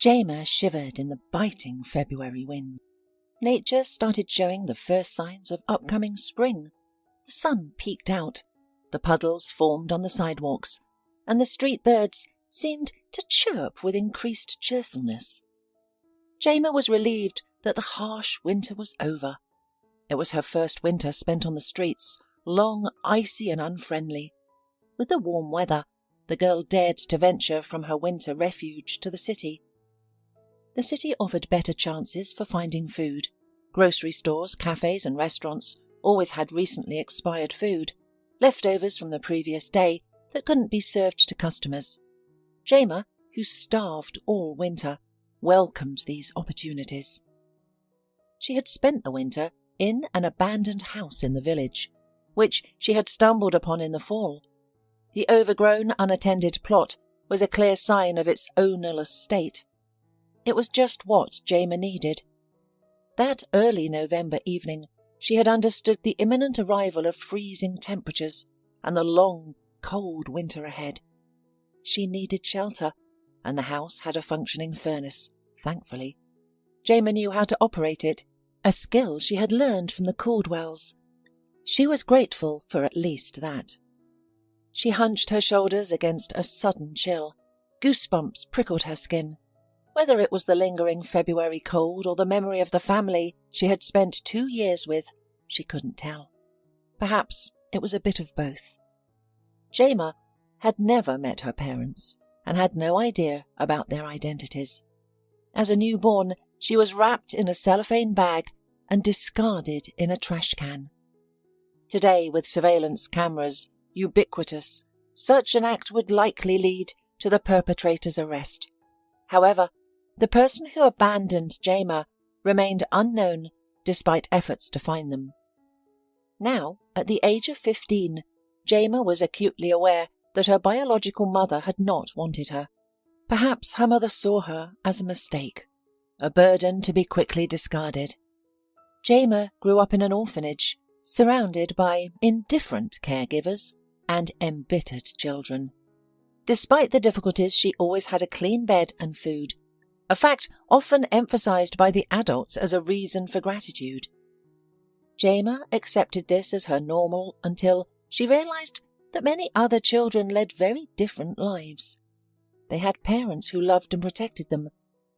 Jayma shivered in the biting February wind. Nature started showing the first signs of upcoming spring. The sun peeked out, the puddles formed on the sidewalks, and the street birds seemed to chirp with increased cheerfulness. Jayma was relieved that the harsh winter was over. It was her first winter spent on the streets, long, icy and unfriendly. With the warm weather, the girl dared to venture from her winter refuge to the city. The city offered better chances for finding food. Grocery stores, cafes and restaurants always had recently expired food, leftovers from the previous day that couldn't be served to customers. Jayma, who starved all winter, welcomed these opportunities. She had spent the winter in an abandoned house in the village, which she had stumbled upon in the fall. The overgrown, unattended plot was a clear sign of its ownerless state. It was just what Jayma needed. That early November evening, she had understood the imminent arrival of freezing temperatures and the long, cold winter ahead. She needed shelter, and the house had a functioning furnace, thankfully. Jayma knew how to operate it, a skill she had learned from the Caldwells. She was grateful for at least that. She hunched her shoulders against a sudden chill. Goosebumps prickled her skin. Whether it was the lingering February cold or the memory of the family she had spent 2 years with, she couldn't tell. Perhaps it was a bit of both. Jayma had never met her parents and had no idea about their identities. As a newborn, she was wrapped in a cellophane bag and discarded in a trash can. Today, with surveillance cameras ubiquitous, such an act would likely lead to the perpetrator's arrest. However, the person who abandoned Jayma remained unknown despite efforts to find them. Now, at the age of 15, Jayma was acutely aware that her biological mother had not wanted her. Perhaps her mother saw her as a mistake, a burden to be quickly discarded. Jayma grew up in an orphanage, surrounded by indifferent caregivers and embittered children. Despite the difficulties, she always had a clean bed and food, a fact often emphasized by the adults as a reason for gratitude. Jayma accepted this as her normal until she realized that many other children led very different lives. They had parents who loved and protected them,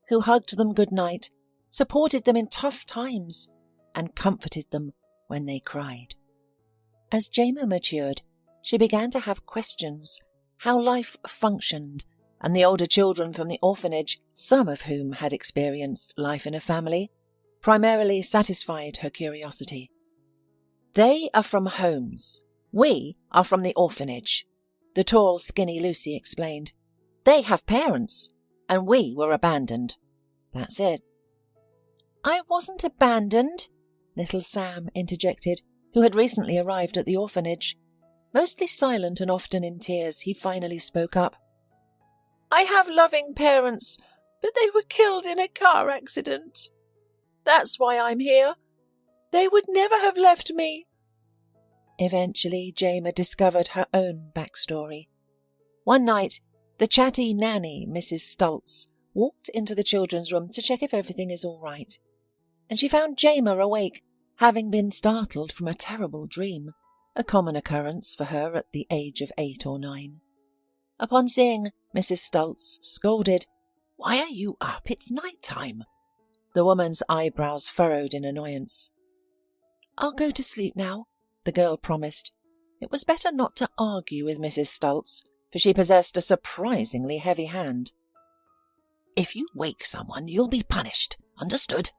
who hugged them goodnight, supported them in tough times, and comforted them when they cried. As Jayma matured, she began to have questions how life functioned, and the older children from the orphanage, some of whom had experienced life in a family, primarily satisfied her curiosity. "They are from homes. We are from the orphanage," the tall, skinny Lucy explained. "They have parents, and we were abandoned. That's it." "I wasn't abandoned," little Sam interjected, who had recently arrived at the orphanage. Mostly silent and often in tears, he finally spoke up. "I have loving parents, but they were killed in a car accident. That's why I'm here. They would never have left me." Eventually, Jayma discovered her own backstory. One night, the chatty nanny, Mrs. Stultz, walked into the children's room to check if everything is all right, and she found Jayma awake, having been startled from a terrible dream, a common occurrence for her at the age of 8 or 9. Upon seeing Mrs. Stultz, scolded, "Why are you up? It's night time." The woman's eyebrows furrowed in annoyance. "I'll go to sleep now," the girl promised. It was better not to argue with Mrs. Stultz, for she possessed a surprisingly heavy hand. "If you wake someone, you'll be punished. Understood?"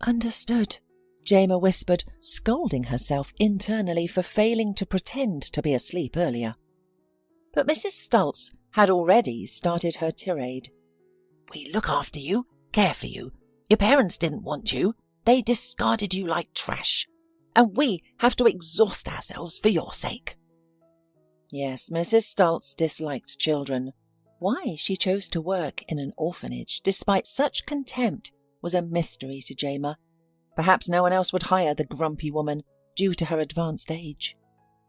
"Understood," Jayma whispered, scolding herself internally for failing to pretend to be asleep earlier. But Mrs. Stultz had already started her tirade. "We look after you, care for you. Your parents didn't want you. They discarded you like trash. And we have to exhaust ourselves for your sake." Yes, Mrs. Stultz disliked children. Why she chose to work in an orphanage despite such contempt was a mystery to Jayma. Perhaps no one else would hire the grumpy woman due to her advanced age.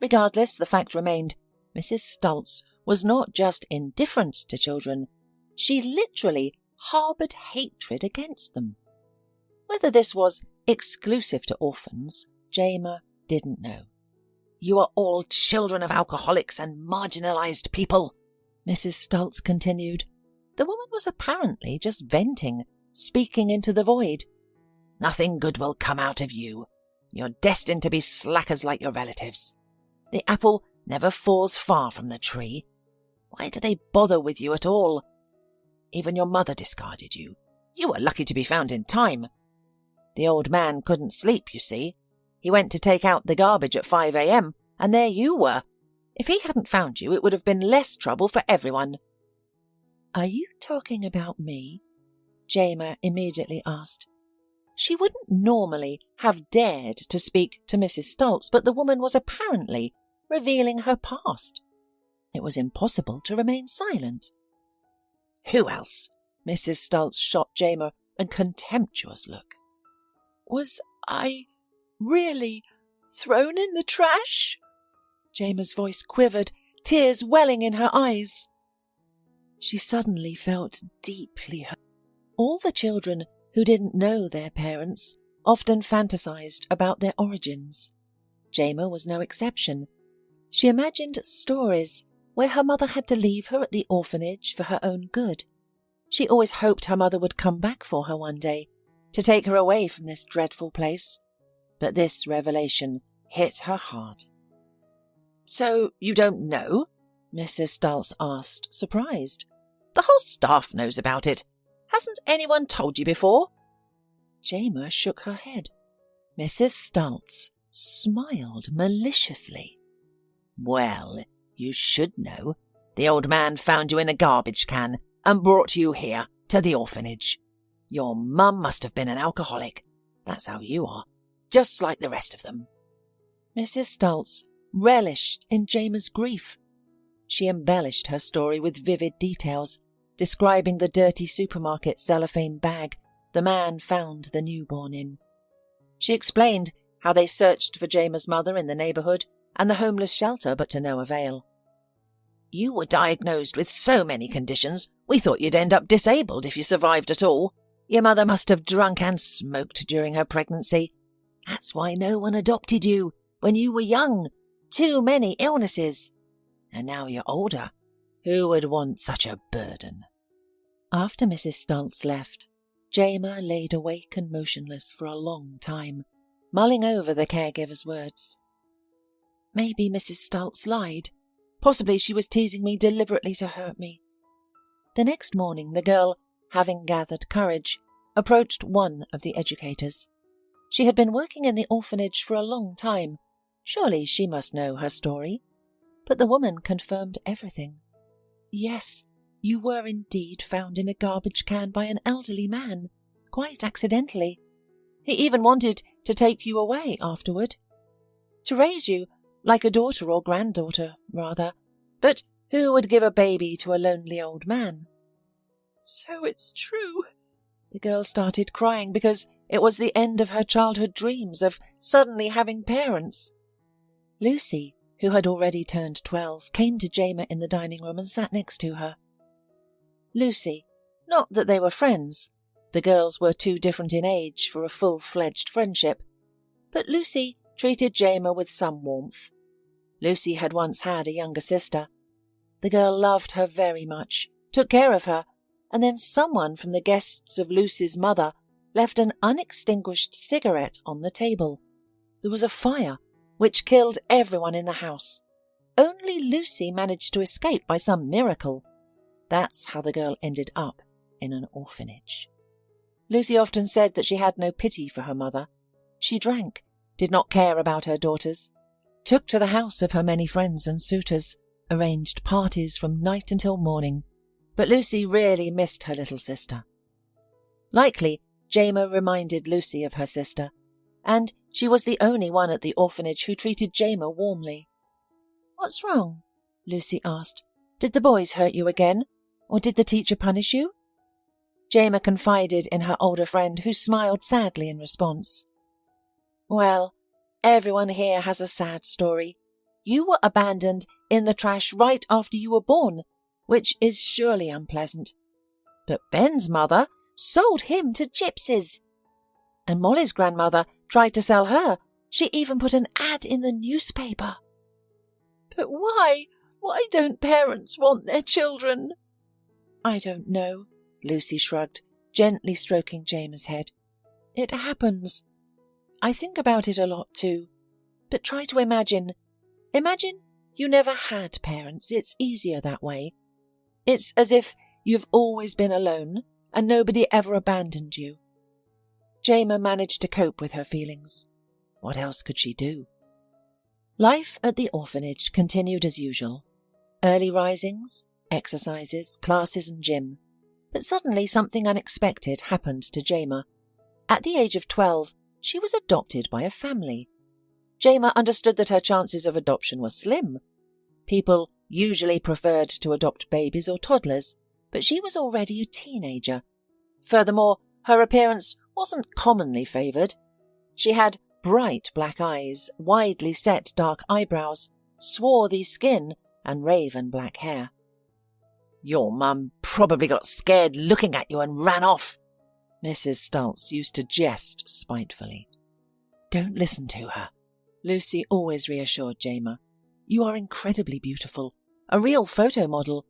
Regardless, the fact remained, Mrs. Stultz was not just indifferent to children. She literally harboured hatred against them. Whether this was exclusive to orphans, Jayma didn't know. "You are all children of alcoholics and marginalised people," Mrs. Stultz continued. The woman was apparently just venting, speaking into the void. "Nothing good will come out of you. You're destined to be slackers like your relatives. The apple never falls far from the tree. Why do they bother with you at all? Even your mother discarded you. You were lucky to be found in time. The old man couldn't sleep, you see. He went to take out the garbage at 5 a.m, and there you were. If he hadn't found you, it would have been less trouble for everyone." "Are you talking about me?" Jayma immediately asked. She wouldn't normally have dared to speak to Mrs. Stultz, but the woman was apparently revealing her past. It was impossible to remain silent. "Who else?" Mrs. Stultz shot Jayma a contemptuous look. "Was I really thrown in the trash?" Jayma's voice quivered, tears welling in her eyes. She suddenly felt deeply hurt. All the children who didn't know their parents often fantasized about their origins. Jayma was no exception. She imagined stories where her mother had to leave her at the orphanage for her own good. She always hoped her mother would come back for her one day, to take her away from this dreadful place. But this revelation hit her hard. "So you don't know?" Mrs. Stultz asked, surprised. "The whole staff knows about it. Hasn't anyone told you before?" Jayma shook her head. Mrs. Stultz smiled maliciously. "Well, you should know. The old man found you in a garbage can and brought you here, to the orphanage. Your mum must have been an alcoholic. That's how you are, just like the rest of them." Mrs. Stultz relished in Jayma's grief. She embellished her story with vivid details, describing the dirty supermarket cellophane bag the man found the newborn in. She explained how they searched for Jayma's mother in the neighbourhood and the homeless shelter, but to no avail. "You were diagnosed with so many conditions, we thought you'd end up disabled if you survived at all. Your mother must have drunk and smoked during her pregnancy. That's why no one adopted you when you were young. Too many illnesses. And now you're older. Who would want such a burden?" After Mrs. Stultz left, Jayma laid awake and motionless for a long time, mulling over the caregiver's words. Maybe Mrs. Stultz lied. Possibly she was teasing me deliberately to hurt me. The next morning, the girl, having gathered courage, approached one of the educators. She had been working in the orphanage for a long time. Surely she must know her story. But the woman confirmed everything. "Yes, you were indeed found in a garbage can by an elderly man, quite accidentally. He even wanted to take you away afterward. To raise you like a daughter or granddaughter, rather. But who would give a baby to a lonely old man?" "So it's true." The girl started crying because it was the end of her childhood dreams of suddenly having parents. Lucy, who had already turned 12, came to Jayma in the dining room and sat next to her. Lucy, not that they were friends. The girls were too different in age for a full-fledged friendship. But Lucy treated Jayma with some warmth. Lucy had once had a younger sister. The girl loved her very much, took care of her, and then someone from the guests of Lucy's mother left an unextinguished cigarette on the table. There was a fire, which killed everyone in the house. Only Lucy managed to escape by some miracle. That's how the girl ended up in an orphanage. Lucy often said that she had no pity for her mother. She drank, did not care about her daughters, took to the house of her many friends and suitors, arranged parties from night until morning. But Lucy really missed her little sister. Likely, Jayma reminded Lucy of her sister, and she was the only one at the orphanage who treated Jayma warmly. "What's wrong?" Lucy asked. "Did the boys hurt you again? Or did the teacher punish you?" Jayma confided in her older friend, who smiled sadly in response. "Well, everyone here has a sad story. You were abandoned in the trash right after you were born, which is surely unpleasant. but Ben's mother sold him to gypsies. And Molly's grandmother tried to sell her. She even put an ad in the newspaper. But why? Why don't parents want their children? I don't know, Lucy shrugged, gently stroking Jayma's head. It happens. I think about it a lot too. But try to imagine. Imagine you never had parents. It's easier that way. It's as if you've always been alone and nobody ever abandoned you. Jayma managed to cope with her feelings. What else could she do? Life at the orphanage continued as usual. Early risings, exercises, classes and gym. But suddenly something unexpected happened to Jayma. At the age of 12, she was adopted by a family. Jayma understood that her chances of adoption were slim. People usually preferred to adopt babies or toddlers, but she was already a teenager. Furthermore, her appearance wasn't commonly favoured. She had bright black eyes, widely set dark eyebrows, swarthy skin, and raven black hair. Your mum probably got scared looking at you and ran off, Mrs. Stultz used to jest spitefully. Don't listen to her, Lucy always reassured Jayma. You are incredibly beautiful, a real photo model.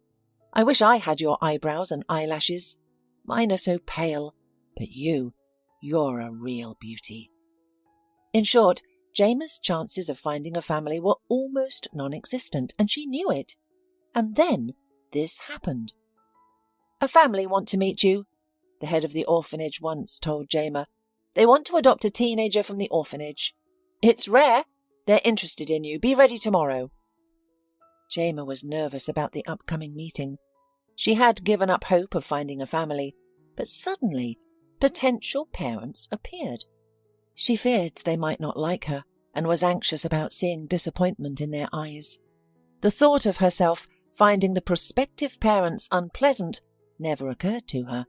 I wish I had your eyebrows and eyelashes. Mine are so pale, but you're a real beauty. In short, Jayma's chances of finding a family were almost non-existent, and she knew it. And then this happened. A family want to meet you, the head of the orphanage once told Jayma. They want to adopt a teenager from the orphanage. It's rare. They're interested in you. Be ready tomorrow. Jayma was nervous about the upcoming meeting. She had given up hope of finding a family, but suddenly potential parents appeared. She feared they might not like her and was anxious about seeing disappointment in their eyes. The thought of herself finding the prospective parents unpleasant never occurred to her.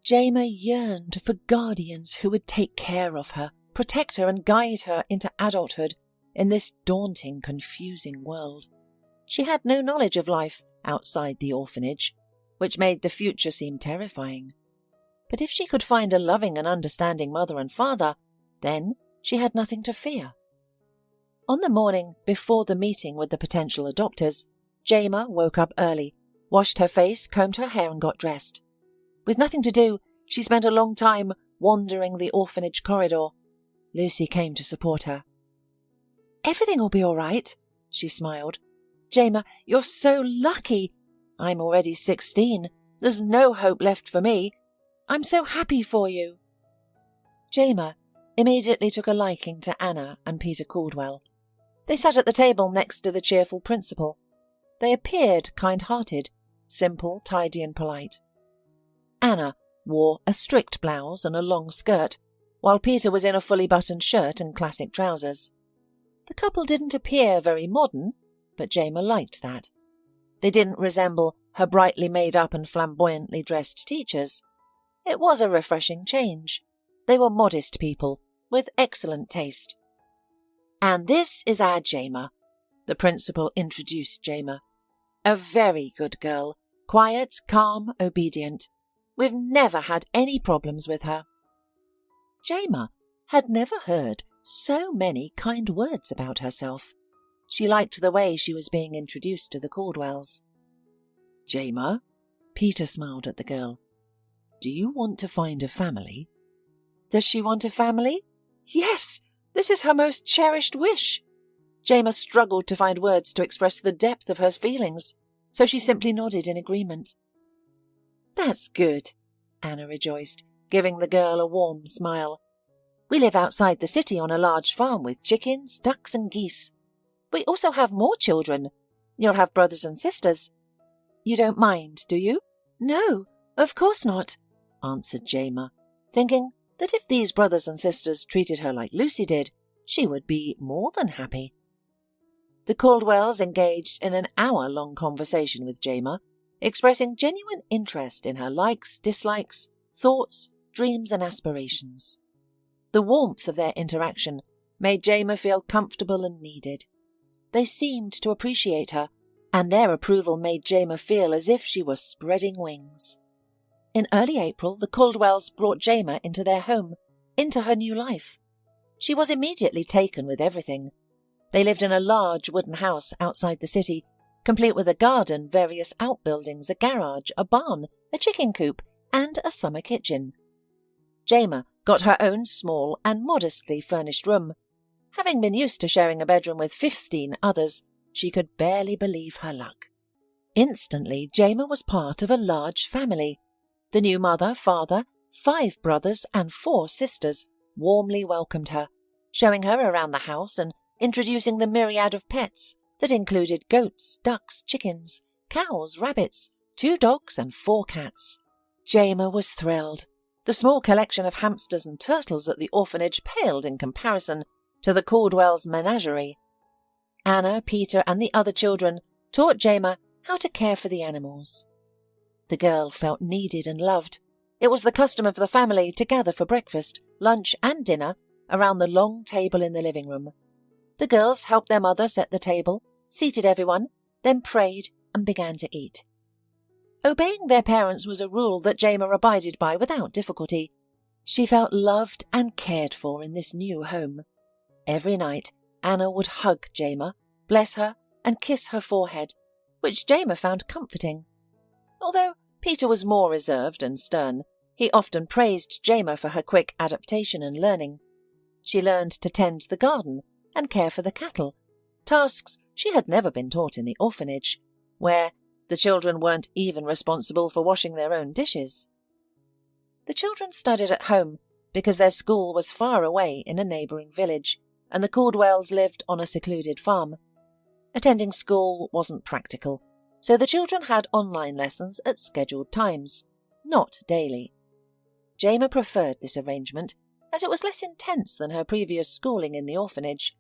Jayma yearned for guardians who would take care of her, protect her and guide her into adulthood in this daunting, confusing world. She had no knowledge of life outside the orphanage, which made the future seem terrifying. But if she could find a loving and understanding mother and father, then she had nothing to fear. On the morning before the meeting with the potential adopters, Jayma woke up early, washed her face, combed her hair and got dressed. With nothing to do, she spent a long time wandering the orphanage corridor. Lucy came to support her. Everything will be all right, she smiled. Jayma, you're so lucky. I'm already 16. There's no hope left for me. I'm so happy for you. Jayma immediately took a liking to Anna and Peter Caldwell. They sat at the table next to the cheerful principal. They appeared kind-hearted, simple, tidy and polite. Anna wore a strict blouse and a long skirt, while Peter was in a fully buttoned shirt and classic trousers. The couple didn't appear very modern, but Jayma liked that. They didn't resemble her brightly made-up and flamboyantly dressed teachers. It was a refreshing change. They were modest people, with excellent taste. And this is our Jayma, the principal introduced Jayma. A very good girl, quiet, calm, obedient. We've never had any problems with her. Jayma had never heard so many kind words about herself. She liked the way she was being introduced to the Caldwells. Jayma, Peter smiled at the girl. Do you want to find a family? Does she want a family? Yes, this is her most cherished wish. Jayma struggled to find words to express the depth of her feelings, so she simply nodded in agreement. That's good, Anna rejoiced, giving the girl a warm smile. We live outside the city on a large farm with chickens, ducks and geese. We also have more children. You'll have brothers and sisters. You don't mind, do you? No, of course not, answered Jayma, thinking that if these brothers and sisters treated her like Lucy did, she would be more than happy. The Caldwells engaged in an hour-long conversation with Jayma, expressing genuine interest in her likes, dislikes, thoughts, dreams and aspirations. The warmth of their interaction made Jayma feel comfortable and needed. They seemed to appreciate her, and their approval made Jayma feel as if she were spreading wings. In early April, the Caldwells brought Jayma into their home, into her new life. She was immediately taken with everything. They lived in a large wooden house outside the city, complete with a garden, various outbuildings, a garage, a barn, a chicken coop, and a summer kitchen. Jayma got her own small and modestly furnished room. Having been used to sharing a bedroom with 15 others, she could barely believe her luck. Instantly, Jayma was part of a large family. The new mother, father, 5 brothers and 4 sisters warmly welcomed her, showing her around the house and introducing the myriad of pets that included goats, ducks, chickens, cows, rabbits, 2 dogs and 4 cats. Jayma was thrilled. The small collection of hamsters and turtles at the orphanage paled in comparison to the Caldwells' menagerie. Anna, Peter and the other children taught Jayma how to care for the animals. The girl felt needed and loved. It was the custom of the family to gather for breakfast, lunch and dinner around the long table in the living room. The girls helped their mother set the table, seated everyone, then prayed and began to eat. Obeying their parents was a rule that Jayma abided by without difficulty. She felt loved and cared for in this new home. Every night, Anna would hug Jayma, bless her, and kiss her forehead, which Jayma found comforting. Although Peter was more reserved and stern, he often praised Jayma for her quick adaptation and learning. She learned to tend the garden and care for the cattle, tasks she had never been taught in the orphanage, where the children weren't even responsible for washing their own dishes. The children studied at home because their school was far away in a neighbouring village, and the Caldwells lived on a secluded farm. Attending school wasn't practical, so the children had online lessons at scheduled times, not daily. Jayma preferred this arrangement, as it was less intense than her previous schooling in the orphanage.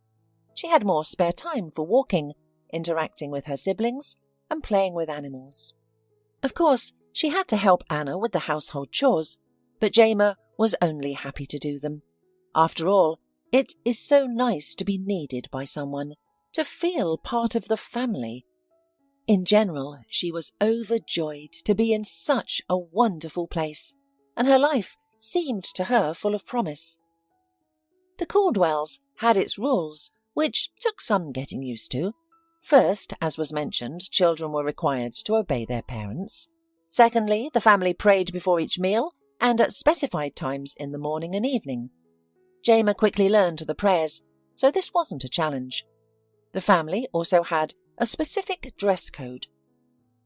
She had more spare time for walking, interacting with her siblings, and playing with animals. Of course, she had to help Anna with the household chores, but Jayma was only happy to do them. After all, it is so nice to be needed by someone, to feel part of the family. In general, she was overjoyed to be in such a wonderful place, and her life seemed to her full of promise. The Caldwells had its rules, which took some getting used to. First, as was mentioned, children were required to obey their parents. Secondly, the family prayed before each meal and at specified times in the morning and evening. Jayma quickly learned the prayers, so this wasn't a challenge. The family also had a specific dress code.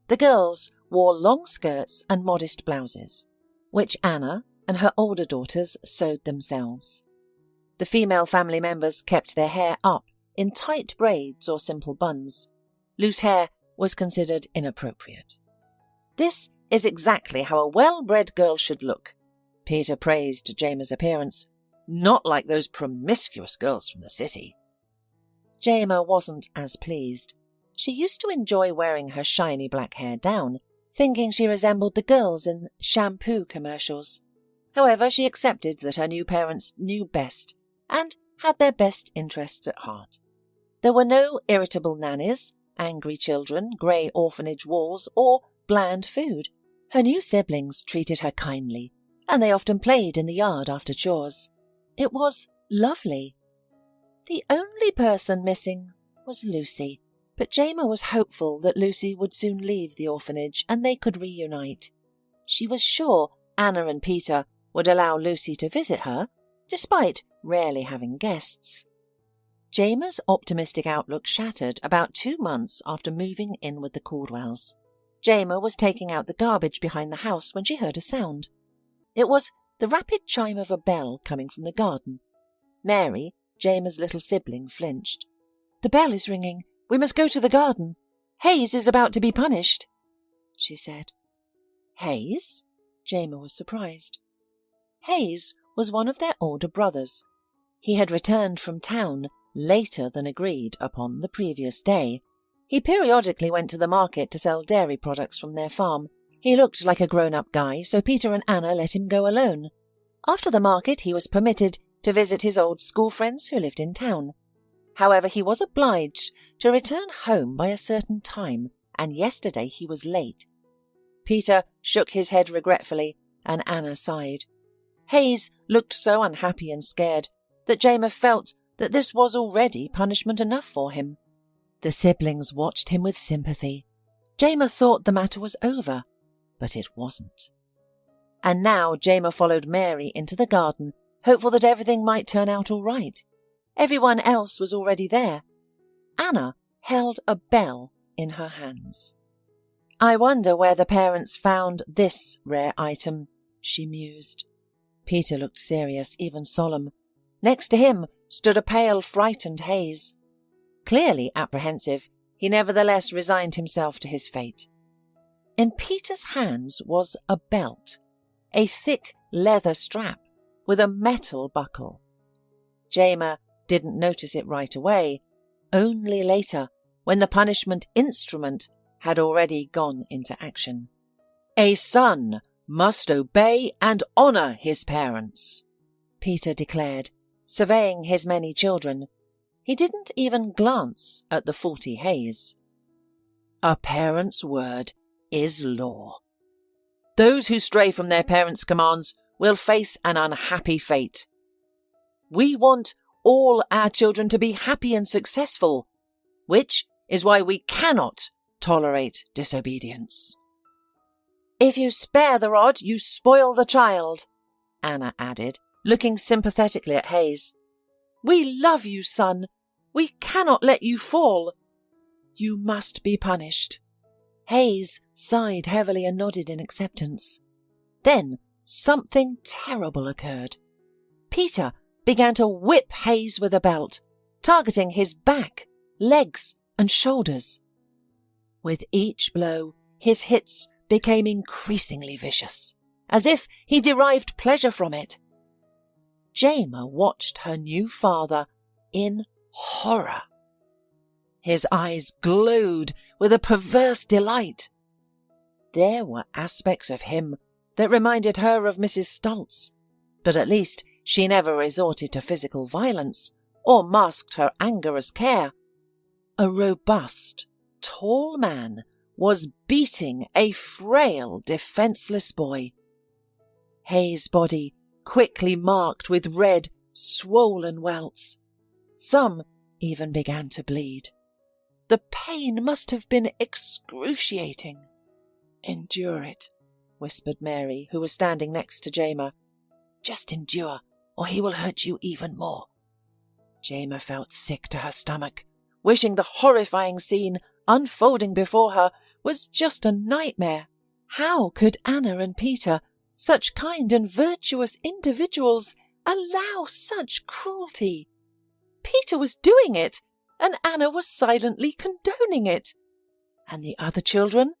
The girls wore long skirts and modest blouses, which Anna and her older daughters sewed themselves. The female family members kept their hair up in tight braids or simple buns. Loose hair was considered inappropriate. This is exactly how a well-bred girl should look. Peter praised Jayma's appearance, not like those promiscuous girls from the city. Jayma wasn't as pleased. She used to enjoy wearing her shiny black hair down, thinking she resembled the girls in shampoo commercials. However, she accepted that her new parents knew best and had their best interests at heart. There were no irritable nannies, angry children, grey orphanage walls, or bland food. Her new siblings treated her kindly, and they often played in the yard after chores. It was lovely. The only person missing was Lucy, but Jayma was hopeful that Lucy would soon leave the orphanage and they could reunite. She was sure Anna and Peter would allow Lucy to visit her, despite rarely having guests. Jayma's optimistic outlook shattered about 2 months after moving in with the Caldwells. Jayma was taking out the garbage behind the house when she heard a sound. It was the rapid chime of a bell coming from the garden. Mary, Jayma's little sibling, flinched. "The bell is ringing. We must go to the garden. Hayes is about to be punished," she said. Hayes? Jayma was surprised. Hayes was one of their older brothers. He had returned from town later than agreed upon the previous day. He periodically went to the market to sell dairy products from their farm. He looked like a grown-up guy, so Peter and Anna let him go alone. After the market, he was permitted to visit his old school friends who lived in town. However, he was obliged to return home by a certain time, and yesterday he was late. Peter shook his head regretfully and Anna sighed. Hayes looked so unhappy and scared that Jayma felt that this was already punishment enough for him. The siblings watched him with sympathy. Jayma thought the matter was over, but it wasn't. And now Jayma followed Mary into the garden, hopeful that everything might turn out all right. Everyone else was already there. Anna held a bell in her hands. "I wonder where the parents found this rare item," she mused. Peter looked serious, even solemn. Next to him stood a pale, frightened Hayes. Clearly apprehensive, he nevertheless resigned himself to his fate. In Peter's hands was a belt, a thick leather strap with a metal buckle. Jayma didn't notice it right away, only later, when the punishment instrument had already gone into action. "A son must obey and honour his parents," Peter declared, surveying his many children. He didn't even glance at the 40 Hayes. "A parent's word is law. Those who stray from their parents' commands will face an unhappy fate. We want all our children to be happy and successful, which is why we cannot tolerate disobedience." "If you spare the rod, you spoil the child," Anna added, looking sympathetically at Hayes. "We love you, son. We cannot let you fall. You must be punished." Hayes sighed heavily and nodded in acceptance. Then something terrible occurred. Peter began to whip Hayes with a belt, targeting his back, legs, and shoulders. With each blow, his hits became increasingly vicious, as if he derived pleasure from it. Jayma watched her new father in horror. His eyes glowed with a perverse delight. There were aspects of him that reminded her of Mrs. Stultz, but at least she never resorted to physical violence or masked her anger as care. A robust, tall man was beating a frail, defenseless boy. Hayes' body quickly marked with red, swollen welts. Some even began to bleed. The pain must have been excruciating. "Endure it," whispered Mary, who was standing next to Jayma. "Just endure, or he will hurt you even more." Jayma felt sick to her stomach, wishing the horrifying scene unfolding before her was just a nightmare. How could Anna and Peter, such kind and virtuous individuals, allow such cruelty? Peter was doing it, and Anna was silently condoning it. And the other children?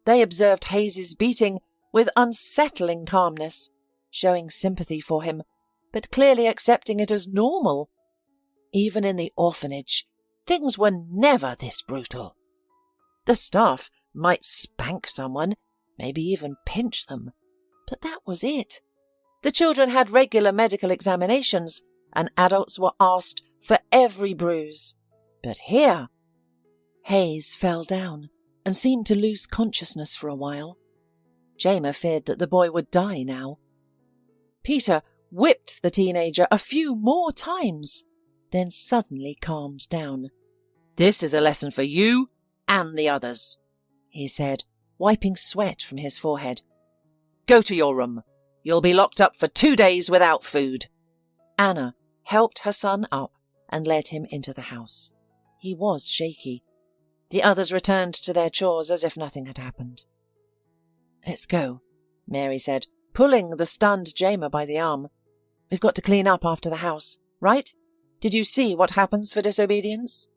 They observed Hayes's beating with unsettling calmness, showing sympathy for him, but clearly accepting it as normal. Even in the orphanage, things were never this brutal. The staff might spank someone, maybe even pinch them, but that was it. The children had regular medical examinations, and adults were asked for every bruise. But here, Hayes fell down and seemed to lose consciousness for a while. Jayma feared that the boy would die now. Peter whipped the teenager a few more times, then suddenly calmed down. "This is a lesson for you and the others," he said, wiping sweat from his forehead. "Go to your room. You'll be locked up for 2 days without food." Anna helped her son up and led him into the house. He was shaky. The others returned to their chores as if nothing had happened. "Let's go," Mary said, pulling the stunned Jayma by the arm. "We've got to clean up after the house, right? Did you see what happens for disobedience?"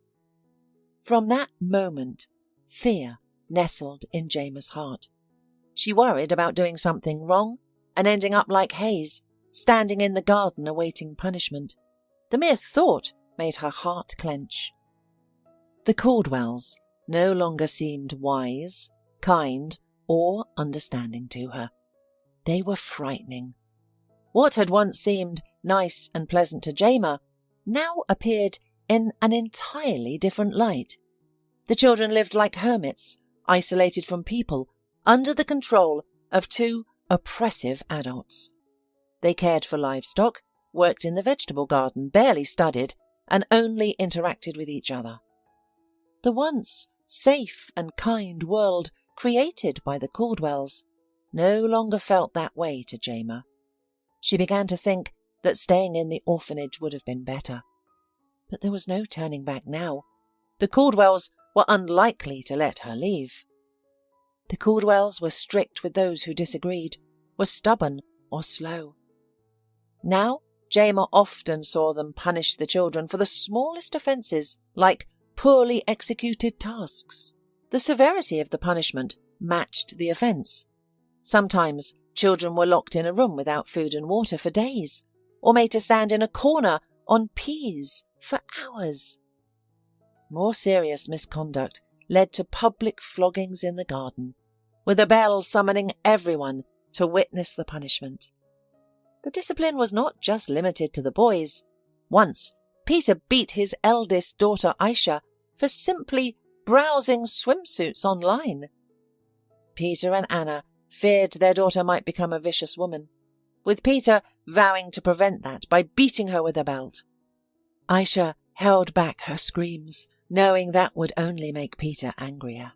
From that moment, fear nestled in Jayma's heart. She worried about doing something wrong and ending up like Hayes, standing in the garden awaiting punishment. The mere thought made her heart clench. The Caldwells no longer seemed wise, kind, or understanding to her. They were frightening. What had once seemed nice and pleasant to Jayma now appeared in an entirely different light. The children lived like hermits, isolated from people, under the control of 2 oppressive adults. They cared for livestock, worked in the vegetable garden, barely studied, and only interacted with each other. The once safe and kind world created by the Caldwells no longer felt that way to Jayma. She began to think that staying in the orphanage would have been better. But there was no turning back now. The Caldwells were unlikely to let her leave. The Caldwells were strict with those who disagreed, were stubborn or slow. Now, Jayma often saw them punish the children for the smallest offences, like poorly executed tasks. The severity of the punishment matched the offence. Sometimes children were locked in a room without food and water for days, or made to stand in a corner on peas for hours. More serious misconduct led to public floggings in the garden, with a bell summoning everyone to witness the punishment. The discipline was not just limited to the boys. Once, Peter beat his eldest daughter Aisha for simply browsing swimsuits online. Peter and Anna feared their daughter might become a vicious woman, with Peter vowing to prevent that by beating her with a belt. Aisha held back her screams, knowing that would only make Peter angrier.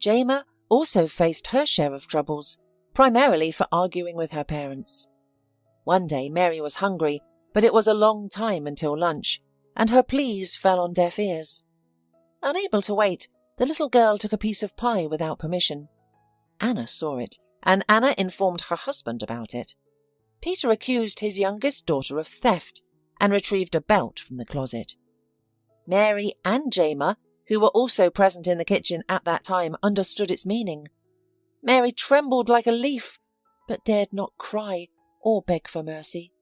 Jayma also faced her share of troubles, primarily for arguing with her parents. One day Mary was hungry, but it was a long time until lunch, and her pleas fell on deaf ears. Unable to wait, the little girl took a piece of pie without permission. Anna saw it, and Anna informed her husband about it. Peter accused his youngest daughter of theft and retrieved a belt from the closet. Mary and Jayma, who were also present in the kitchen at that time, understood its meaning. Mary trembled like a leaf, but dared not cry or beg for mercy.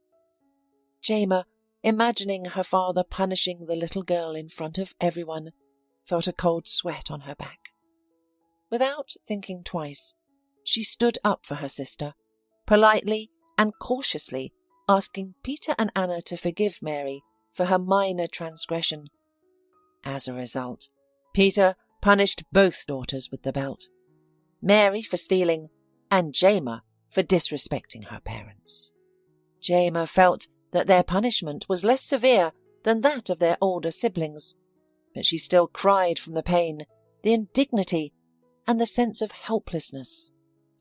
Jayma, imagining her father punishing the little girl in front of everyone, felt a cold sweat on her back. Without thinking twice, she stood up for her sister, politely and cautiously asking Peter and Anna to forgive Mary for her minor transgression. As a result, Peter punished both daughters with the belt, Mary for stealing and Jayma for disrespecting her parents. Jayma felt that their punishment was less severe than that of their older siblings, but she still cried from the pain, the indignity, and the sense of helplessness.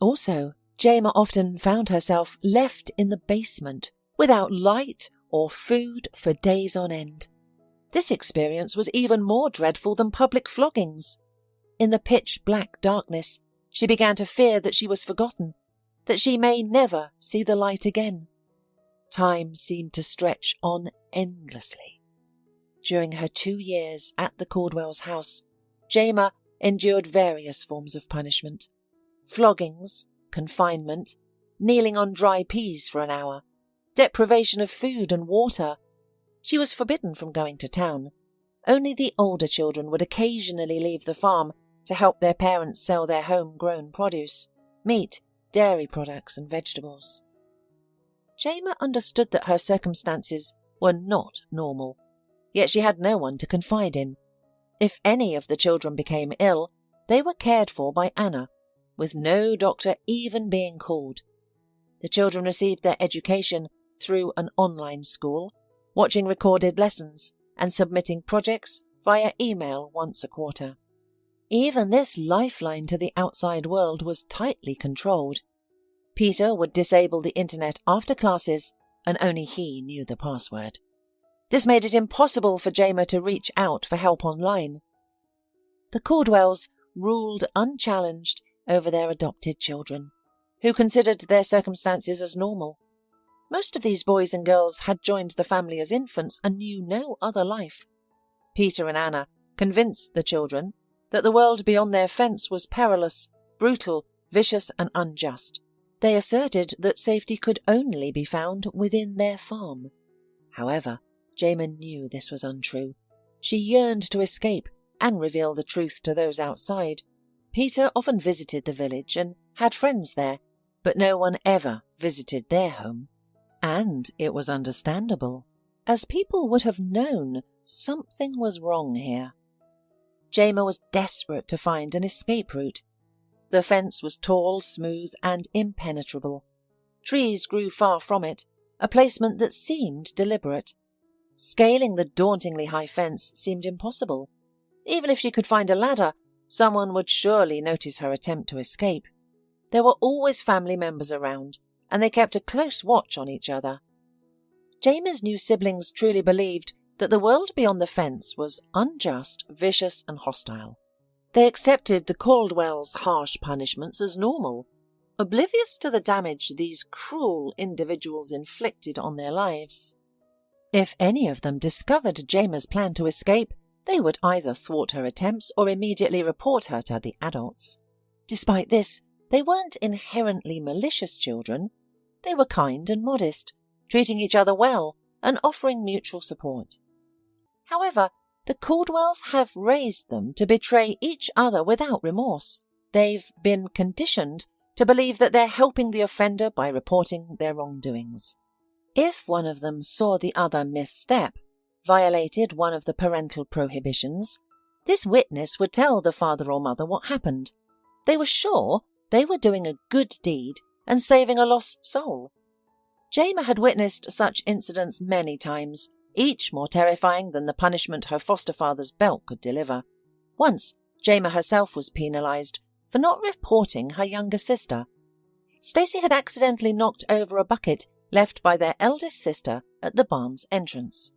Also, Jayma often found herself left in the basement without light or food for days on end. This experience was even more dreadful than public floggings. In the pitch-black darkness, she began to fear that she was forgotten, that she may never see the light again. Time seemed to stretch on endlessly. During her 2 years at the Caldwells' house, Jayma endured various forms of punishment. Floggings, confinement, kneeling on dry peas for an hour, deprivation of food and water. She was forbidden from going to town. Only the older children would occasionally leave the farm to help their parents sell their home-grown produce, meat, dairy products and vegetables. Jayma understood that her circumstances were not normal, yet she had no one to confide in. If any of the children became ill, they were cared for by Anna, with no doctor even being called. The children received their education through an online school, watching recorded lessons and submitting projects via email once a quarter. Even this lifeline to the outside world was tightly controlled. Peter would disable the internet after classes, and only he knew the password. This made it impossible for Jayma to reach out for help online. The Caldwells ruled unchallenged over their adopted children, who considered their circumstances as normal. Most of these boys and girls had joined the family as infants and knew no other life. Peter and Anna convinced the children that the world beyond their fence was perilous, brutal, vicious and unjust. They asserted that safety could only be found within their farm. However, Jayma knew this was untrue. She yearned to escape and reveal the truth to those outside. Peter often visited the village and had friends there, but no one ever visited their home. And it was understandable, as people would have known something was wrong here. Jayma was desperate to find an escape route. The fence was tall, smooth, and impenetrable. Trees grew far from it, a placement that seemed deliberate. Scaling the dauntingly high fence seemed impossible. Even if she could find a ladder, someone would surely notice her attempt to escape. There were always family members around, and they kept a close watch on each other. Jayma's new siblings truly believed that the world beyond the fence was unjust, vicious, and hostile. They accepted the Caldwells' harsh punishments as normal, oblivious to the damage these cruel individuals inflicted on their lives. If any of them discovered Jayma's plan to escape, they would either thwart her attempts or immediately report her to the adults. Despite this, they weren't inherently malicious children. They were kind and modest, treating each other well and offering mutual support. However, the Caldwells have raised them to betray each other without remorse. They've been conditioned to believe that they're helping the offender by reporting their wrongdoings. If one of them saw the other misstep, violated one of the parental prohibitions, this witness would tell the father or mother what happened. They were sure they were doing a good deed and saving a lost soul. Jayma had witnessed such incidents many times, each more terrifying than the punishment her foster father's belt could deliver. Once, Jayma herself was penalized for not reporting her younger sister. Stacy had accidentally knocked over a bucket left by their eldest sister at the barn's entrance.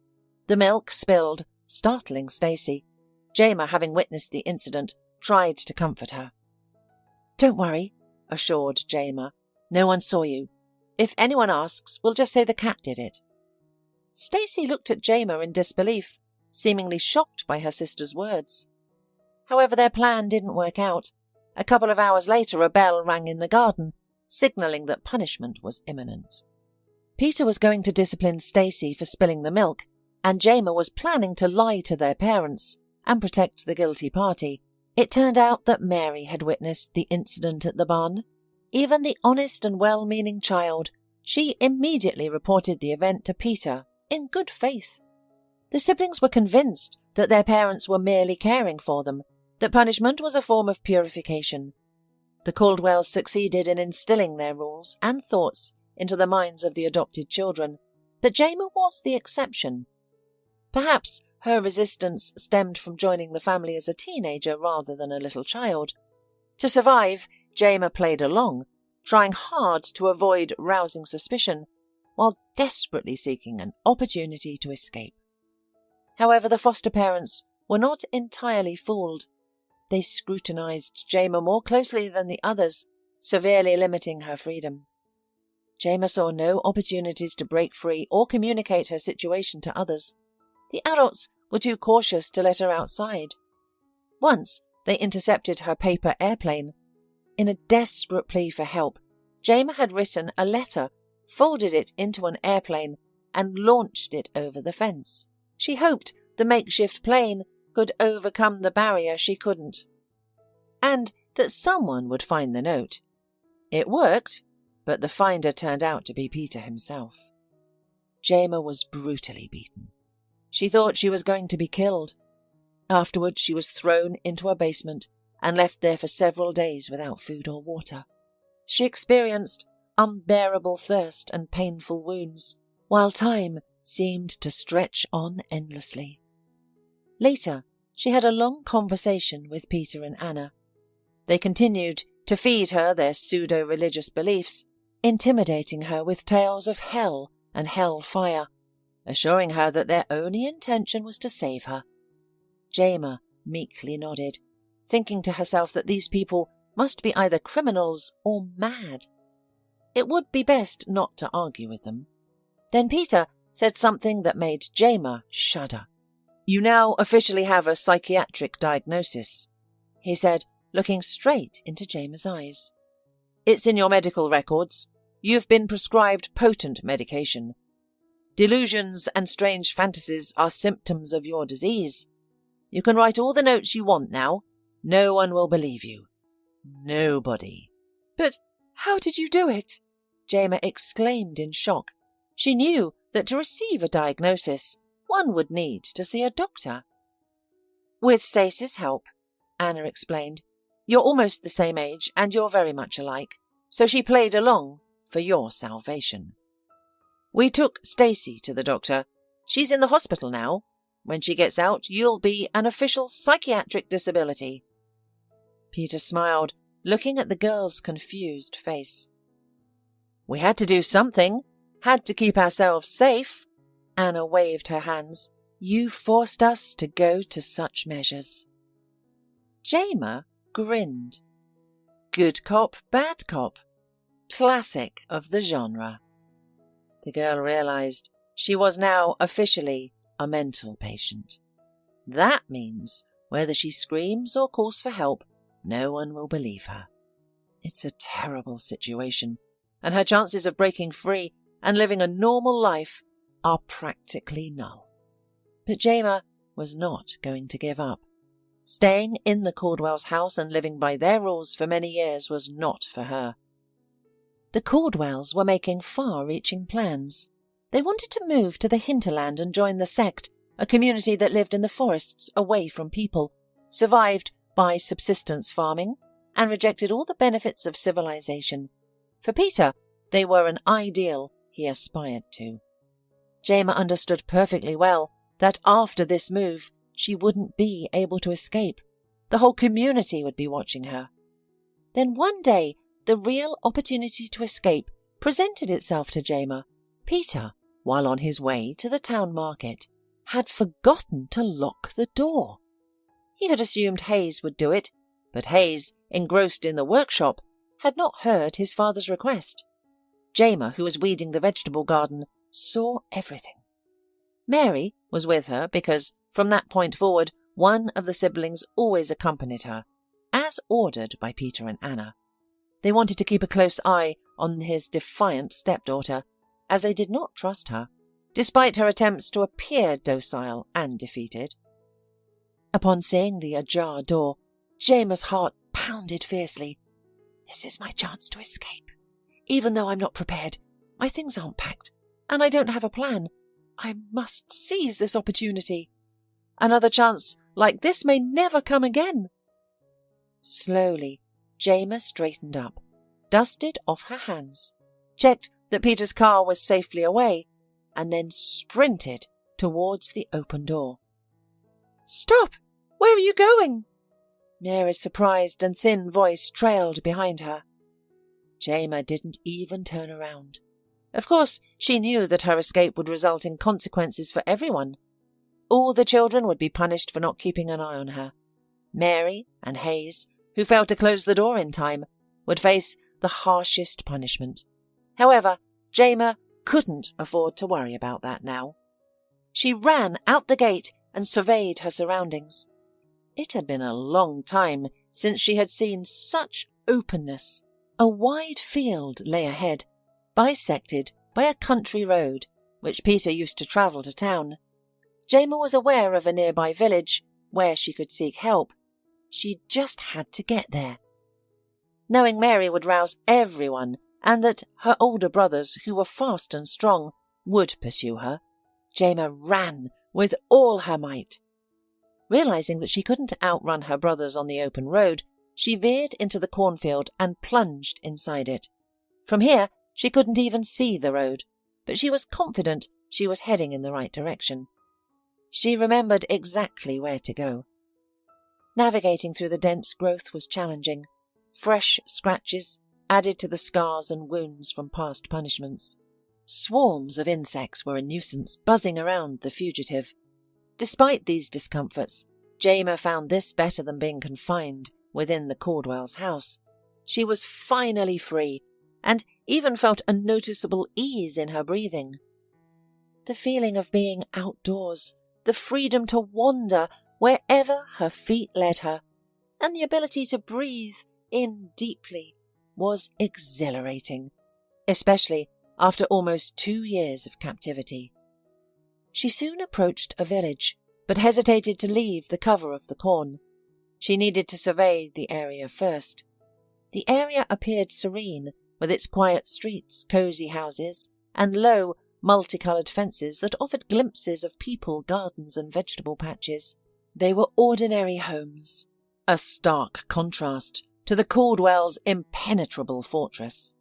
The milk spilled, startling Stacy. Jayma, having witnessed the incident, tried to comfort her. "Don't worry," assured Jayma. "No one saw you. If anyone asks, we'll just say the cat did it." Stacy looked at Jayma in disbelief, seemingly shocked by her sister's words. However, their plan didn't work out. A couple of hours later, a bell rang in the garden, signaling that punishment was imminent. Peter was going to discipline Stacy for spilling the milk, and Jayma was planning to lie to their parents and protect the guilty party. It turned out that Mary had witnessed the incident at the barn. Even the honest and well-meaning child, she immediately reported the event to Peter in good faith. The siblings were convinced that their parents were merely caring for them, that punishment was a form of purification. The Caldwells succeeded in instilling their rules and thoughts into the minds of the adopted children, but Jayma was the exception. Perhaps her resistance stemmed from joining the family as a teenager rather than a little child. To survive, Jayma played along, trying hard to avoid rousing suspicion, while desperately seeking an opportunity to escape. However, the foster parents were not entirely fooled. They scrutinized Jayma more closely than the others, severely limiting her freedom. Jayma saw no opportunities to break free or communicate her situation to others. The adults were too cautious to let her outside. Once, they intercepted her paper airplane. In a desperate plea for help, Jayma had written a letter, folded it into an airplane, and launched it over the fence. She hoped the makeshift plane could overcome the barrier she couldn't, and that someone would find the note. It worked, but the finder turned out to be Peter himself. Jayma was brutally beaten. She thought she was going to be killed. Afterwards, she was thrown into a basement and left there for several days without food or water. She experienced unbearable thirst and painful wounds, while time seemed to stretch on endlessly. Later, she had a long conversation with Peter and Anna. They continued to feed her their pseudo-religious beliefs, intimidating her with tales of hell and hell-fire, assuring her that their only intention was to save her. Jayma meekly nodded, thinking to herself that these people must be either criminals or mad. It would be best not to argue with them. Then Peter said something that made Jayma shudder. "You now officially have a psychiatric diagnosis," he said, looking straight into Jayma's eyes. "It's in your medical records. You've been prescribed potent medication. Delusions and strange fantasies are symptoms of your disease. You can write all the notes you want now. No one will believe you. Nobody." "But how did you do it?" Jayma exclaimed in shock. She knew that to receive a diagnosis, one would need to see a doctor. "With Stacy's help," Anna explained. You're almost the same age, and you're very much alike, so she played along for your salvation. We took Stacy to the doctor. She's in the hospital now. When she gets out, you'll be an official psychiatric disability." Peter smiled, looking at the girl's confused face. "We had to do something. Had to keep ourselves safe." Anna waved her hands. "You forced us to go to such measures." Jayma grinned. Good cop, bad cop. Classic of the genre. The girl realized she was now officially a mental patient. That means whether she screams or calls for help, no one will believe her. It's a terrible situation, and her chances of breaking free and living a normal life are practically null. But Jayma was not going to give up. Staying in the Caldwell's house and living by their rules for many years was not for her. The Caldwells were making far-reaching plans. They wanted to move to the hinterland and join the sect, a community that lived in the forests away from people, survived by subsistence farming, and rejected all the benefits of civilization. For Peter, they were an ideal he aspired to. Jayma understood perfectly well that after this move, she wouldn't be able to escape. The whole community would be watching her. Then one day, the real opportunity to escape presented itself to Jayma. Peter, while on his way to the town market, had forgotten to lock the door. He had assumed Hayes would do it, but Hayes, engrossed in the workshop, had not heard his father's request. Jayma, who was weeding the vegetable garden, saw everything. Mary was with her because, from that point forward, one of the siblings always accompanied her, as ordered by Peter and Anna. They wanted to keep a close eye on his defiant stepdaughter, as they did not trust her, despite her attempts to appear docile and defeated. Upon seeing the ajar door, Jayma's heart pounded fiercely. This is my chance to escape. Even though I'm not prepared, my things aren't packed, and I don't have a plan. I must seize this opportunity. Another chance like this may never come again. Slowly, Jayma straightened up, dusted off her hands, checked that Peter's car was safely away, and then sprinted towards the open door. "Stop! Where are you going?" Mary's surprised and thin voice trailed behind her. Jayma didn't even turn around. Of course, she knew that her escape would result in consequences for everyone. All the children would be punished for not keeping an eye on her. Mary and Hayes, who failed to close the door in time, would face the harshest punishment. However, Jayma couldn't afford to worry about that now. She ran out the gate and surveyed her surroundings. It had been a long time since she had seen such openness. A wide field lay ahead, bisected by a country road, which Peter used to travel to town. Jayma was aware of a nearby village where she could seek help. She just had to get there. Knowing Mary would rouse everyone and that her older brothers, who were fast and strong, would pursue her, Jayma ran with all her might. Realizing that she couldn't outrun her brothers on the open road, she veered into the cornfield and plunged inside it. From here, she couldn't even see the road, but she was confident she was heading in the right direction. She remembered exactly where to go. Navigating through the dense growth was challenging. Fresh scratches added to the scars and wounds from past punishments. Swarms of insects were a nuisance, buzzing around the fugitive. Despite these discomforts, Jayma found this better than being confined within the Caldwell's house. She was finally free, and even felt a noticeable ease in her breathing. The feeling of being outdoors, the freedom to wander wherever her feet led her, and the ability to breathe in deeply was exhilarating, especially after almost 2 years of captivity. She soon approached a village, but hesitated to leave the cover of the corn. She needed to survey the area first. The area appeared serene, with its quiet streets, cosy houses, and low, multicolored fences that offered glimpses of people, gardens, and vegetable patches. They were ordinary homes. a stark contrast to the Caldwell's impenetrable fortress.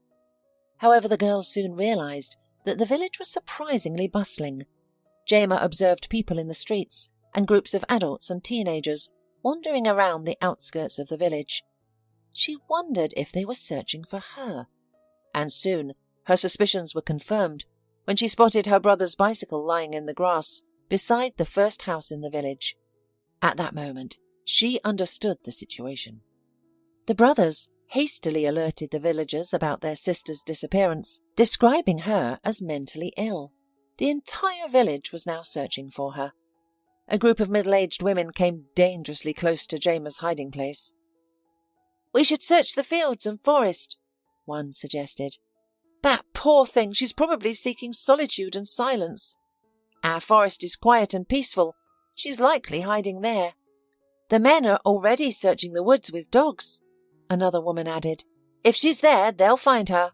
However, the girls soon realized that the village was surprisingly bustling. Jayma observed people in the streets and groups of adults and teenagers wandering around the outskirts of the village. She wondered if they were searching for her, and soon her suspicions were confirmed when she spotted her brother's bicycle lying in the grass beside the first house in the village. At that moment, she understood the situation. The brothers hastily alerted the villagers about their sister's disappearance, describing her as mentally ill. The entire village was now searching for her. A group of middle-aged women came dangerously close to Jayma's hiding place. "We should search the fields and forest," one suggested. "That poor thing, she's probably seeking solitude and silence. Our forest is quiet and peaceful. She's likely hiding there. The men are already searching the woods with dogs," another woman added. "If she's there, they'll find her."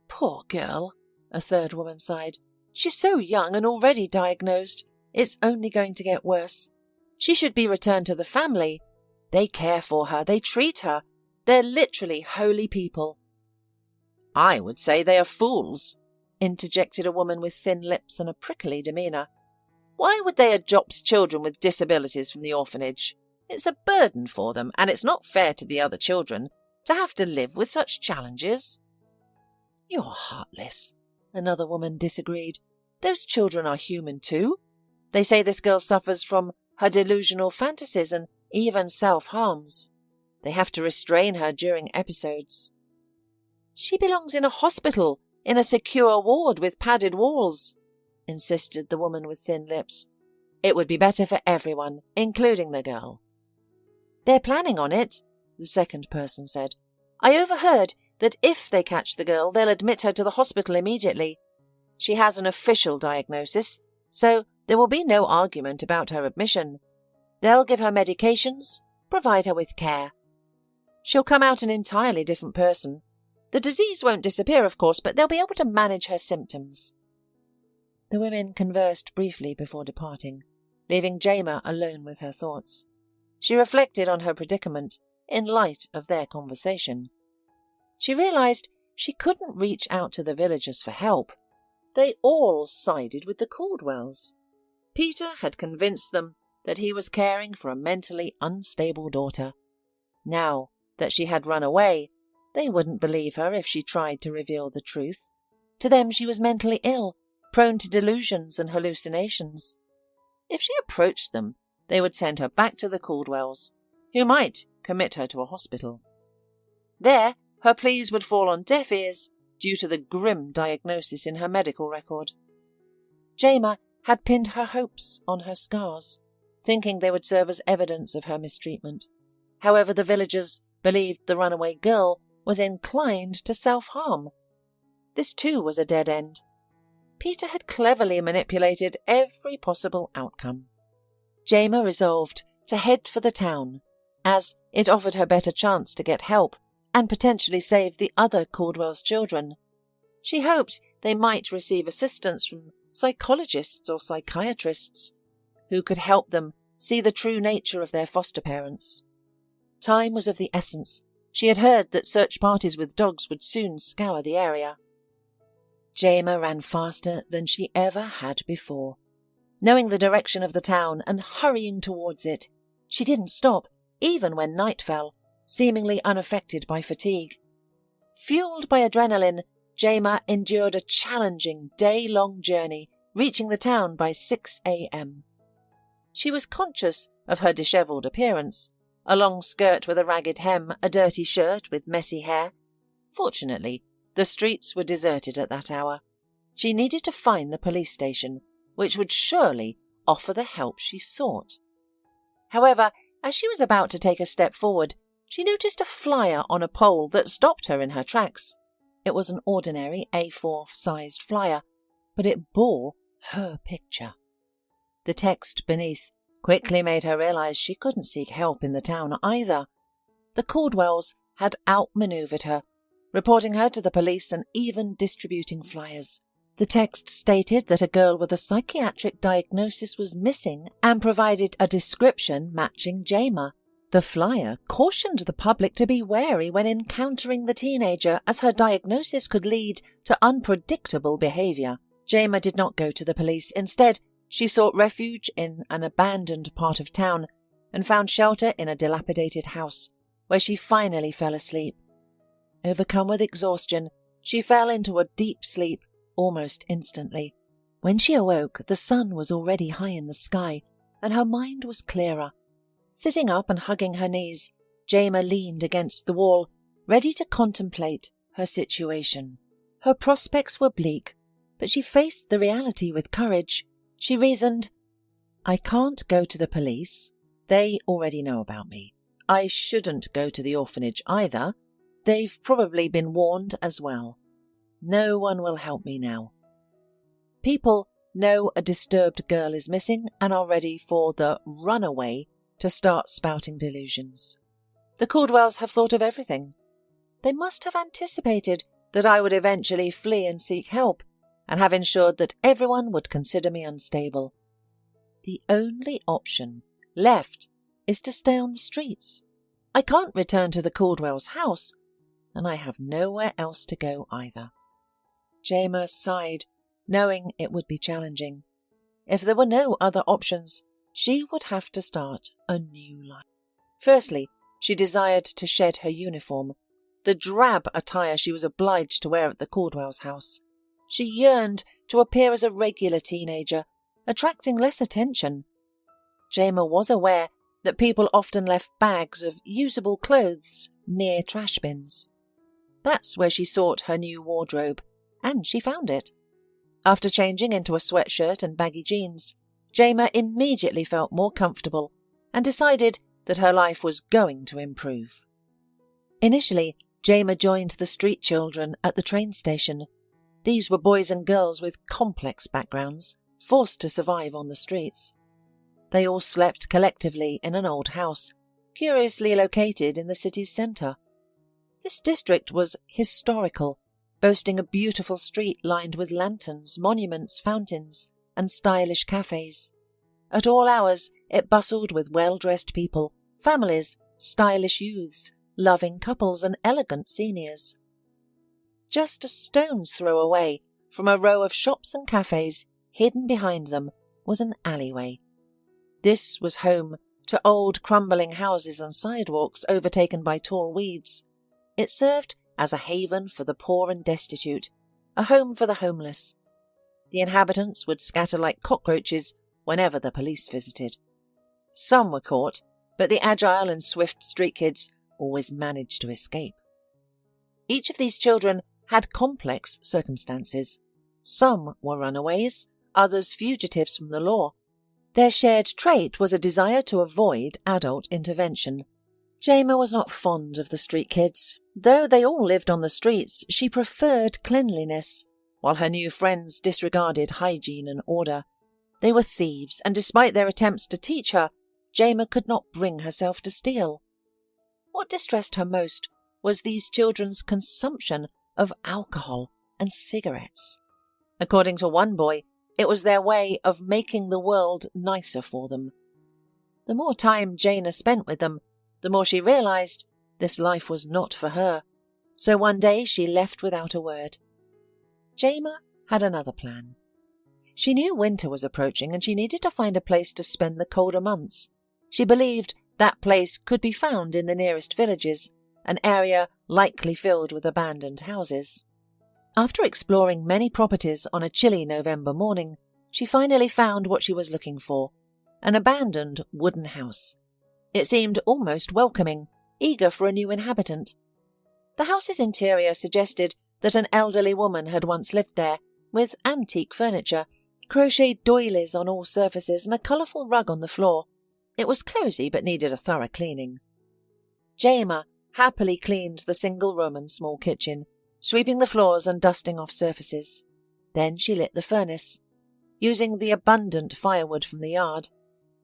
"Poor girl," a third woman sighed. "She's so young and already diagnosed. It's only going to get worse. She should be returned to the family. They care for her, they treat her. They're literally holy people." "I would say they are fools," interjected a woman with thin lips and a prickly demeanour. "Why would they adopt children with disabilities from the orphanage? It's a burden for them, and it's not fair to the other children to have to live with such challenges." "You're heartless," another woman disagreed. "Those children are human too. They say this girl suffers from her delusional fantasies and even self-harms. They have to restrain her during episodes." "She belongs in a hospital, in a secure ward with padded walls," insisted the woman with thin lips. "It would be better for everyone, including the girl." "They're planning on it," the second person said. "I overheard that if they catch the girl, they'll admit her to the hospital immediately. She has an official diagnosis, so there will be no argument about her admission. They'll give her medications, provide her with care. She'll come out an entirely different person. The disease won't disappear, of course, but they'll be able to manage her symptoms." The women conversed briefly before departing, leaving Jayma alone with her thoughts. She reflected on her predicament in light of their conversation. She realized she couldn't reach out to the villagers for help. They all sided with the Caldwells. Peter had convinced them that he was caring for a mentally unstable daughter. Now that she had run away, they wouldn't believe her if she tried to reveal the truth. To them she was mentally ill, prone to delusions and hallucinations. If she approached them, they would send her back to the Caldwells, who might commit her to a hospital. There, her pleas would fall on deaf ears due to the grim diagnosis in her medical record. Jayma had pinned her hopes on her scars, thinking they would serve as evidence of her mistreatment. However, the villagers believed the runaway girl was inclined to self-harm. This too was a dead end. Peter had cleverly manipulated every possible outcome. Jayma resolved to head for the town, as it offered her better chance to get help and potentially save the other Caldwell's children. She hoped they might receive assistance from psychologists or psychiatrists who could help them see the true nature of their foster parents. Time was of the essence. She had heard that search parties with dogs would soon scour the area. Jayma ran faster than she ever had before. Knowing the direction of the town and hurrying towards it, she didn't stop, even when night fell, seemingly unaffected by fatigue. Fueled by adrenaline, Jayma endured a challenging day-long journey, reaching the town by 6 a.m. She was conscious of her dishevelled appearance, a long skirt with a ragged hem, a dirty shirt with messy hair. Fortunately, the streets were deserted at that hour. She needed to find the police station, which would surely offer the help she sought. However, as she was about to take a step forward, she noticed a flyer on a pole that stopped her in her tracks. It was an ordinary A4-sized flyer, but it bore her picture. The text beneath quickly made her realize she couldn't seek help in the town either. The Caldwells had outmaneuvered her, reporting her to the police and even distributing flyers. The text stated that a girl with a psychiatric diagnosis was missing and provided a description matching Jayma, The flyer cautioned the public to be wary when encountering the teenager, as her diagnosis could lead to unpredictable behaviour. Jayma did not go to the police. Instead, she sought refuge in an abandoned part of town and found shelter in a dilapidated house, where she finally fell asleep. Overcome with exhaustion, she fell into a deep sleep almost instantly. When she awoke, the sun was already high in the sky, and her mind was clearer. Sitting up and hugging her knees, Jayma leaned against the wall, ready to contemplate her situation. Her prospects were bleak, but she faced the reality with courage. She reasoned, I can't go to the police. They already know about me. I shouldn't go to the orphanage either. They've probably been warned as well. No one will help me now. People know a disturbed girl is missing and are ready for the runaway to start spouting delusions. The Caldwells have thought of everything. They must have anticipated that I would eventually flee and seek help, and have ensured that everyone would consider me unstable. The only option left is to stay on the streets. I can't return to the Caldwells' house, and I have nowhere else to go either. Jayma sighed, knowing it would be challenging. If there were no other options, she would have to start a new life. Firstly, she desired to shed her uniform, the drab attire she was obliged to wear at the Caldwells' house. She yearned to appear as a regular teenager, attracting less attention. Jayma was aware that people often left bags of usable clothes near trash bins. That's where she sought her new wardrobe, and she found it. After changing into a sweatshirt and baggy jeans, Jayma immediately felt more comfortable and decided that her life was going to improve. Initially, Jayma joined the street children at the train station. These were boys and girls with complex backgrounds, forced to survive on the streets. They all slept collectively in an old house, curiously located in the city's centre. This district was historical, boasting a beautiful street lined with lanterns, monuments, fountains, and stylish cafes. At all hours, it bustled with well-dressed people, families, stylish youths, loving couples, and elegant seniors. Just a stone's throw away from a row of shops and cafes, hidden behind them, was an alleyway. This was home to old crumbling houses and sidewalks overtaken by tall weeds. It served as a haven for the poor and destitute, a home for the homeless. The inhabitants would scatter like cockroaches whenever the police visited. Some were caught, but the agile and swift street kids always managed to escape. Each of these children had complex circumstances. Some were runaways, others fugitives from the law. Their shared trait was a desire to avoid adult intervention. Jayma was not fond of the street kids. Though they all lived on the streets, she preferred cleanliness, while her new friends disregarded hygiene and order. They were thieves, and despite their attempts to teach her, Jayma could not bring herself to steal. What distressed her most was these children's consumption of alcohol and cigarettes. According to one boy, it was their way of making the world nicer for them. The more time Jayma spent with them, the more she realized this life was not for her. So one day she left without a word. Jayma had another plan. She knew winter was approaching and she needed to find a place to spend the colder months. She believed that place could be found in the nearest villages, an area likely filled with abandoned houses. After exploring many properties on a chilly November morning, she finally found what she was looking for, an abandoned wooden house. It seemed almost welcoming, eager for a new inhabitant. The house's interior suggested that an elderly woman had once lived there, with antique furniture, crocheted doilies on all surfaces, and a colourful rug on the floor. It was cosy but needed a thorough cleaning. Jayma happily cleaned the single room and small kitchen, sweeping the floors and dusting off surfaces. Then she lit the furnace. Using the abundant firewood from the yard,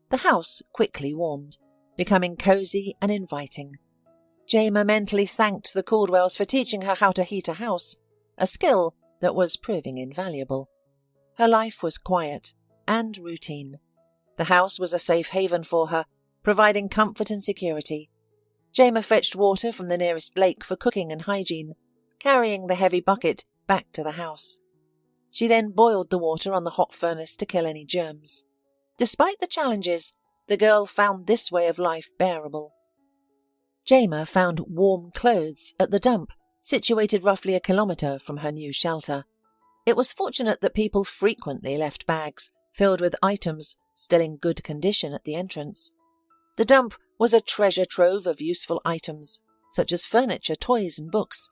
the house quickly warmed, becoming cosy and inviting. Jayma mentally thanked the Caldwells for teaching her how to heat a house, a skill that was proving invaluable. Her life was quiet and routine. The house was a safe haven for her, providing comfort and security. Jayma fetched water from the nearest lake for cooking and hygiene, carrying the heavy bucket back to the house. She then boiled the water on the hot furnace to kill any germs. Despite the challenges, the girl found this way of life bearable. Jayma found warm clothes at the dump, situated roughly a kilometre from her new shelter. It was fortunate that people frequently left bags filled with items still in good condition at the entrance. The dump was a treasure trove of useful items, such as furniture, toys and books.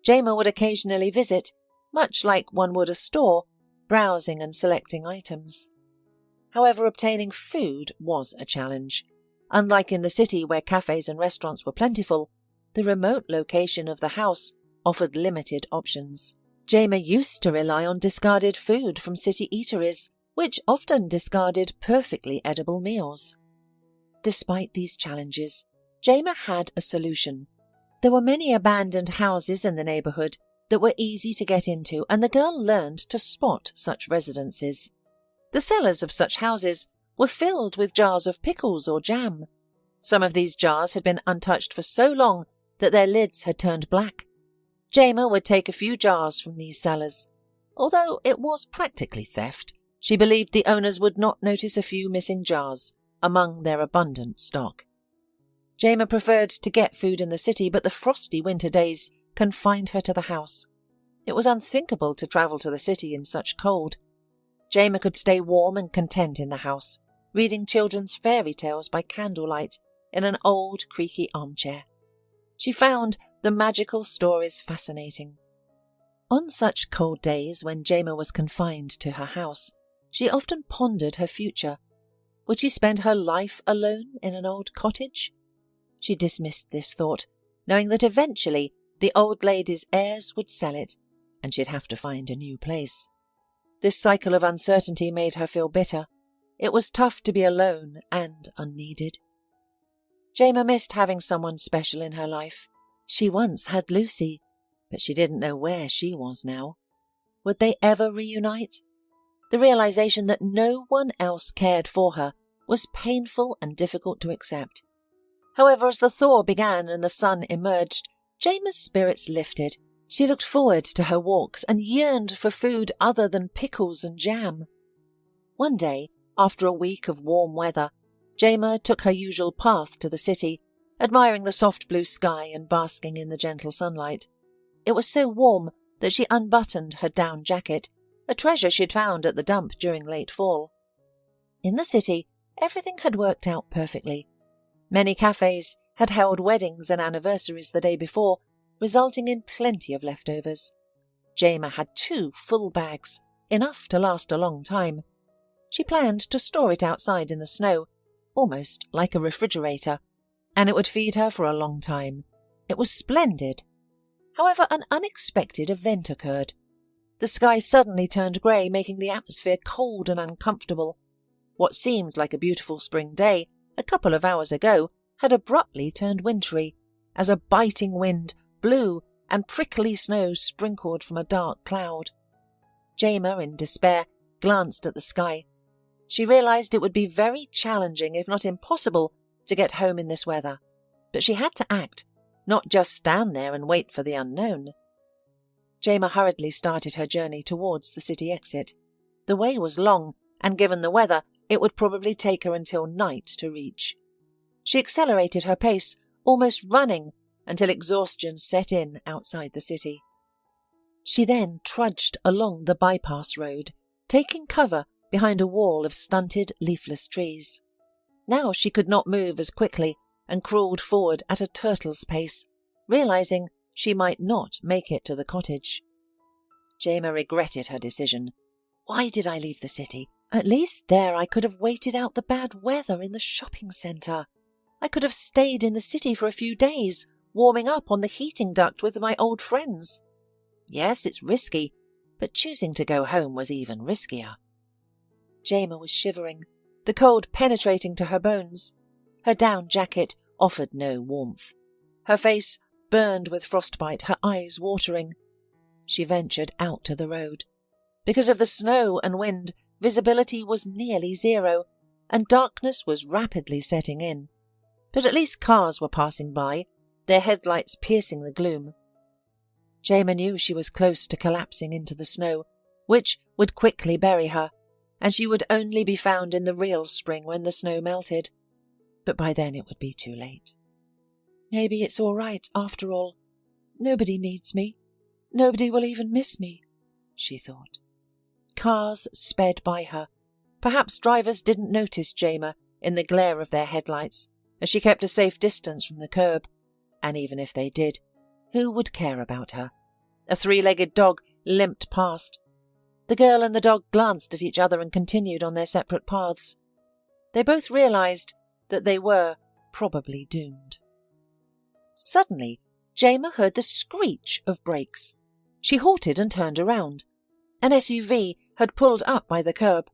Jayma would occasionally visit, much like one would a store, browsing and selecting items. However, obtaining food was a challenge. Unlike in the city where cafes and restaurants were plentiful, the remote location of the house offered limited options. Jayma used to rely on discarded food from city eateries, which often discarded perfectly edible meals. Despite these challenges, Jayma had a solution. There were many abandoned houses in the neighbourhood that were easy to get into, and the girl learned to spot such residences. The cellars of such houses were filled with jars of pickles or jam. Some of these jars had been untouched for so long that their lids had turned black. Jayma would take a few jars from these cellars. Although it was practically theft, she believed the owners would not notice a few missing jars among their abundant stock. Jayma preferred to get food in the city, but the frosty winter days confined her to the house. It was unthinkable to travel to the city in such cold. Jayma could stay warm and content in the house, reading children's fairy tales by candlelight in an old, creaky armchair. She found the magical stories fascinating. On such cold days when Jayma was confined to her house, she often pondered her future. Would she spend her life alone in an old cottage? She dismissed this thought, knowing that eventually the old lady's heirs would sell it, and she'd have to find a new place. This cycle of uncertainty made her feel bitter. It was tough to be alone and unneeded. Jayma missed having someone special in her life. She once had Lucy, but she didn't know where she was now. Would they ever reunite? The realization that no one else cared for her was painful and difficult to accept. However, as the thaw began and the sun emerged, Jayma's spirits lifted. She looked forward to her walks and yearned for food other than pickles and jam. One day, after a week of warm weather, Jayma took her usual path to the city, admiring the soft blue sky and basking in the gentle sunlight. It was so warm that she unbuttoned her down jacket, a treasure she'd found at the dump during late fall. In the city, everything had worked out perfectly. Many cafes had held weddings and anniversaries the day before, resulting in plenty of leftovers. Jayma had 2 full bags, enough to last a long time. She planned to store it outside in the snow, almost like a refrigerator, and it would feed her for a long time. It was splendid. However, an unexpected event occurred. The sky suddenly turned grey, making the atmosphere cold and uncomfortable. What seemed like a beautiful spring day a couple of hours ago had abruptly turned wintry, as a biting wind blew and prickly snow sprinkled from a dark cloud. Jayma, in despair, glanced at the sky. She realized it would be very challenging, if not impossible, to get home in this weather. But she had to act, not just stand there and wait for the unknown. Jayma hurriedly started her journey towards the city exit. The way was long, and given the weather, it would probably take her until night to reach. She accelerated her pace, almost running, until exhaustion set in outside the city. She then trudged along the bypass road, taking cover behind a wall of stunted, leafless trees. Now she could not move as quickly and crawled forward at a turtle's pace, realizing she might not make it to the cottage. Jayma regretted her decision. Why did I leave the city? At least there I could have waited out the bad weather in the shopping centre. I could have stayed in the city for a few days, warming up on the heating duct with my old friends. Yes, it's risky, but choosing to go home was even riskier. Jayma was shivering, the cold penetrating to her bones. Her down jacket offered no warmth. Her face burned with frostbite, her eyes watering. She ventured out to the road. Because of the snow and wind, visibility was nearly zero, and darkness was rapidly setting in. But at least cars were passing by, their headlights piercing the gloom. Jayma knew she was close to collapsing into the snow, which would quickly bury her, and she would only be found in the real spring when the snow melted. But by then it would be too late. Maybe it's all right after all. Nobody needs me. Nobody will even miss me, she thought. Cars sped by her. Perhaps drivers didn't notice Jayma in the glare of their headlights, as she kept a safe distance from the curb. And even if they did, who would care about her? A three-legged dog limped past. The girl and the dog glanced at each other and continued on their separate paths. They both realized that they were probably doomed. Suddenly, Jayma heard the screech of brakes. She halted and turned around. An SUV had pulled up by the curb.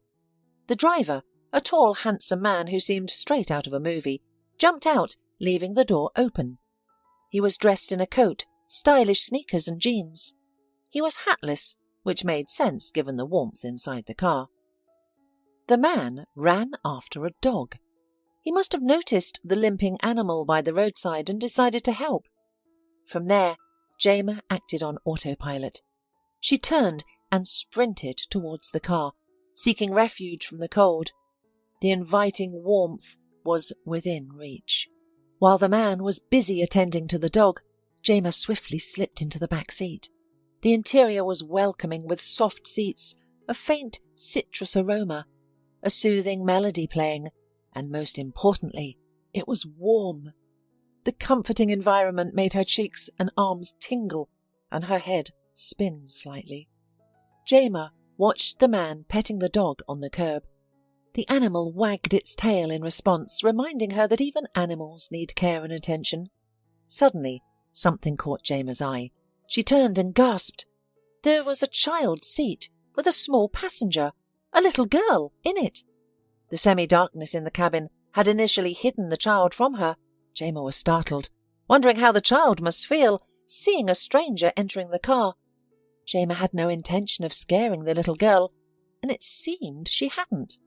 The driver, a tall, handsome man who seemed straight out of a movie, jumped out, leaving the door open. He was dressed in a coat, stylish sneakers and jeans. He was hatless, which made sense given the warmth inside the car. The man ran after a dog. He must have noticed the limping animal by the roadside and decided to help. From there, Jayma acted on autopilot. She turned and sprinted towards the car, seeking refuge from the cold. The inviting warmth was within reach. While the man was busy attending to the dog, Jayma swiftly slipped into the back seat. The interior was welcoming with soft seats, a faint citrus aroma, a soothing melody playing, and most importantly, it was warm. The comforting environment made her cheeks and arms tingle and her head spin slightly. Jayma watched the man petting the dog on the curb. The animal wagged its tail in response, reminding her that even animals need care and attention. Suddenly, something caught Jayma's eye. She turned and gasped. There was a child's seat with a small passenger, a little girl, in it. The semi-darkness in the cabin had initially hidden the child from her. Jayma was startled, wondering how the child must feel, seeing a stranger entering the car. Jayma had no intention of scaring the little girl, and it seemed she hadn't.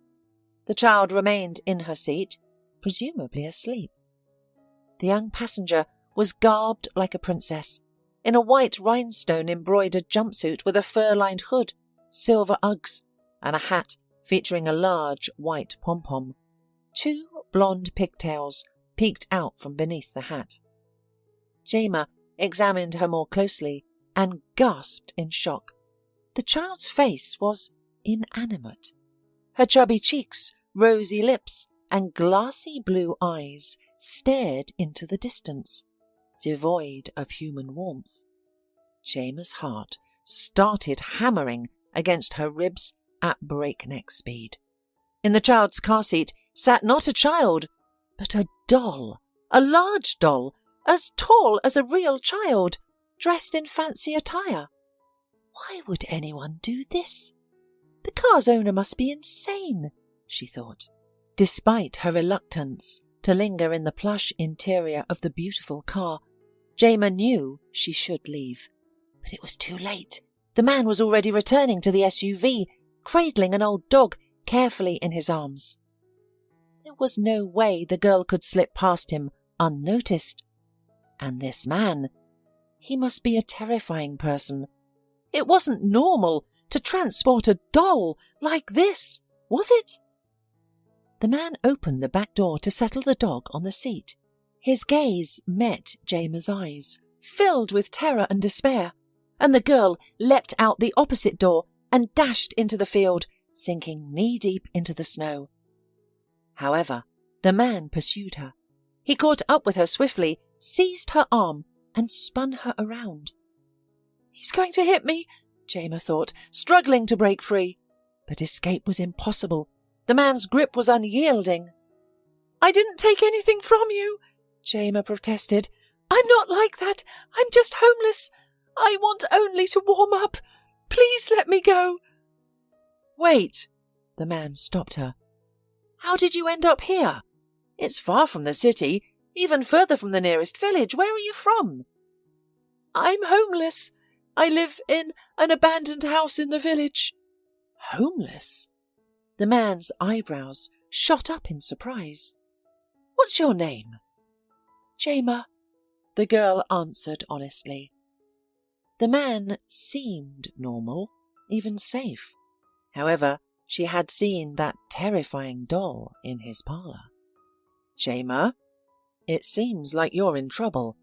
The child remained in her seat, presumably asleep. The young passenger was garbed like a princess, in a white rhinestone-embroidered jumpsuit with a fur-lined hood, silver Uggs, and a hat featuring a large white pom-pom. 2 blonde pigtails peeked out from beneath the hat. Jayma examined her more closely and gasped in shock. The child's face was inanimate. Her chubby cheeks, rosy lips, and glassy blue eyes stared into the distance, devoid of human warmth. Jayma's heart started hammering against her ribs at breakneck speed. In the child's car seat sat not a child, but a doll, a large doll, as tall as a real child, dressed in fancy attire. Why would anyone do this? The car's owner must be insane, she thought. Despite her reluctance to linger in the plush interior of the beautiful car, Jayma knew she should leave. But it was too late. The man was already returning to the SUV, cradling an old dog carefully in his arms. There was no way the girl could slip past him unnoticed. And this man, he must be a terrifying person. It wasn't normal to transport a doll like this, was it? The man opened the back door to settle the dog on the seat. His gaze met Jayma's eyes, filled with terror and despair, and the girl leapt out the opposite door and dashed into the field, sinking knee-deep into the snow. However, the man pursued her. He caught up with her swiftly, seized her arm, and spun her around. He's going to hit me, Jayma thought, struggling to break free. But escape was impossible. The man's grip was unyielding. I didn't take anything from you, Jayma protested. I'm not like that. I'm just homeless. I want only to warm up. Please let me go. Wait, the man stopped her. How did you end up here? It's far from the city, even further from the nearest village. Where are you from? I'm homeless. I live in an abandoned house in the village. Homeless? The man's eyebrows shot up in surprise. "What's your name?" "Jayma," the girl answered honestly. The man seemed normal, even safe. However, she had seen that terrifying doll in his parlour. "Jayma, it seems like you're in trouble.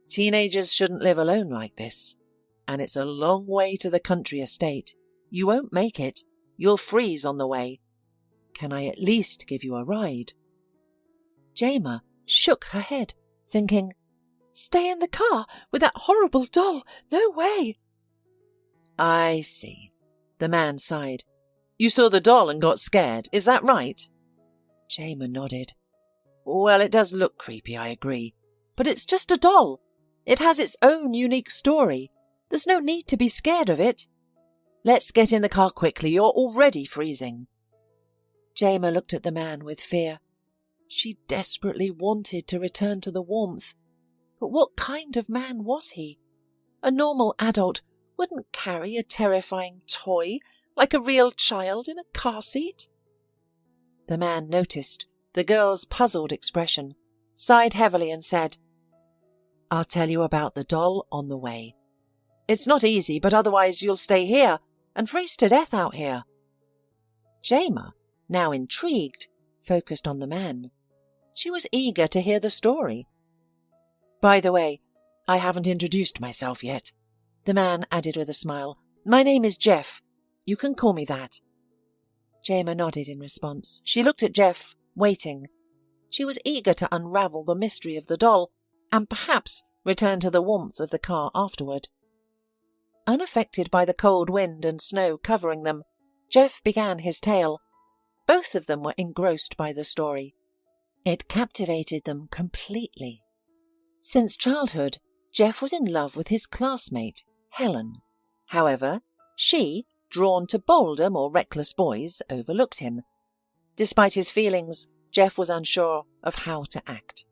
Teenagers shouldn't live alone like this. And it's a long way to the country estate. You won't make it. You'll freeze on the way. Can I at least give you a ride?" Jayma shook her head, thinking, "Stay in the car with that horrible doll. No way." "I see." The man sighed. "You saw the doll and got scared, is that right?" Jayma nodded. "Well, it does look creepy, I agree. But it's just a doll. It has its own unique story. There's no need to be scared of it. Let's get in the car quickly. You're already freezing." Jayma looked at the man with fear. She desperately wanted to return to the warmth. But what kind of man was he? A normal adult wouldn't carry a terrifying toy like a real child in a car seat. The man noticed the girl's puzzled expression, sighed heavily and said, "I'll tell you about the doll on the way. It's not easy, but otherwise you'll stay here and freeze to death out here." Jayma, now intrigued, focused on the man. She was eager to hear the story. "By the way, I haven't introduced myself yet," the man added with a smile. "My name is Jeff. You can call me that." Jayma nodded in response. She looked at Jeff, waiting. She was eager to unravel the mystery of the doll and perhaps return to the warmth of the car afterward. Unaffected by the cold wind and snow covering them, Jeff began his tale. Both of them were engrossed by the story. It captivated them completely. Since childhood, Jeff was in love with his classmate, Helen. However, she, drawn to bolder, more reckless boys, overlooked him. Despite his feelings, Jeff was unsure of how to act.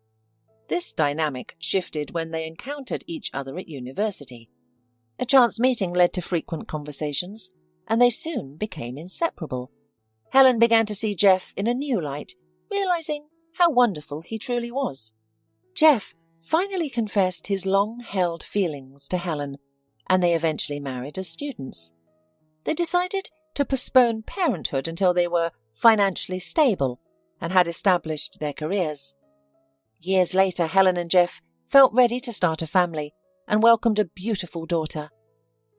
This dynamic shifted when they encountered each other at university. A chance meeting led to frequent conversations, and they soon became inseparable. Helen began to see Jeff in a new light, realizing how wonderful he truly was. Jeff finally confessed his long-held feelings to Helen, and they eventually married as students. They decided to postpone parenthood until they were financially stable and had established their careers. Years later, Helen and Jeff felt ready to start a family and welcomed a beautiful daughter.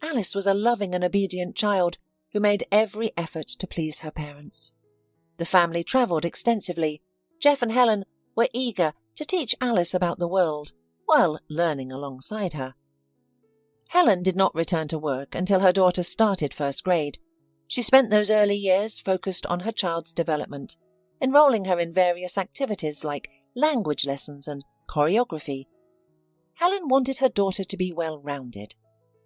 Alice was a loving and obedient child who made every effort to please her parents. The family travelled extensively. Jeff and Helen were eager to teach Alice about the world while learning alongside her. Helen did not return to work until her daughter started first grade. She spent those early years focused on her child's development, enrolling her in various activities like language lessons and choreography. Helen wanted her daughter to be well-rounded.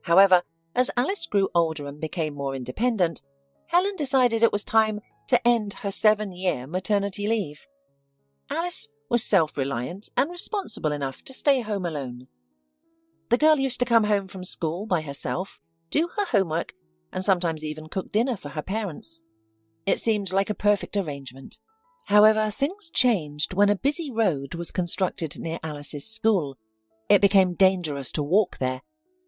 However, as Alice grew older and became more independent, Helen decided it was time to end her 7-year maternity leave. Alice was self-reliant and responsible enough to stay home alone. The girl used to come home from school by herself, do her homework, and sometimes even cook dinner for her parents. It seemed like a perfect arrangement. However, things changed when a busy road was constructed near Alice's school. It became dangerous to walk there.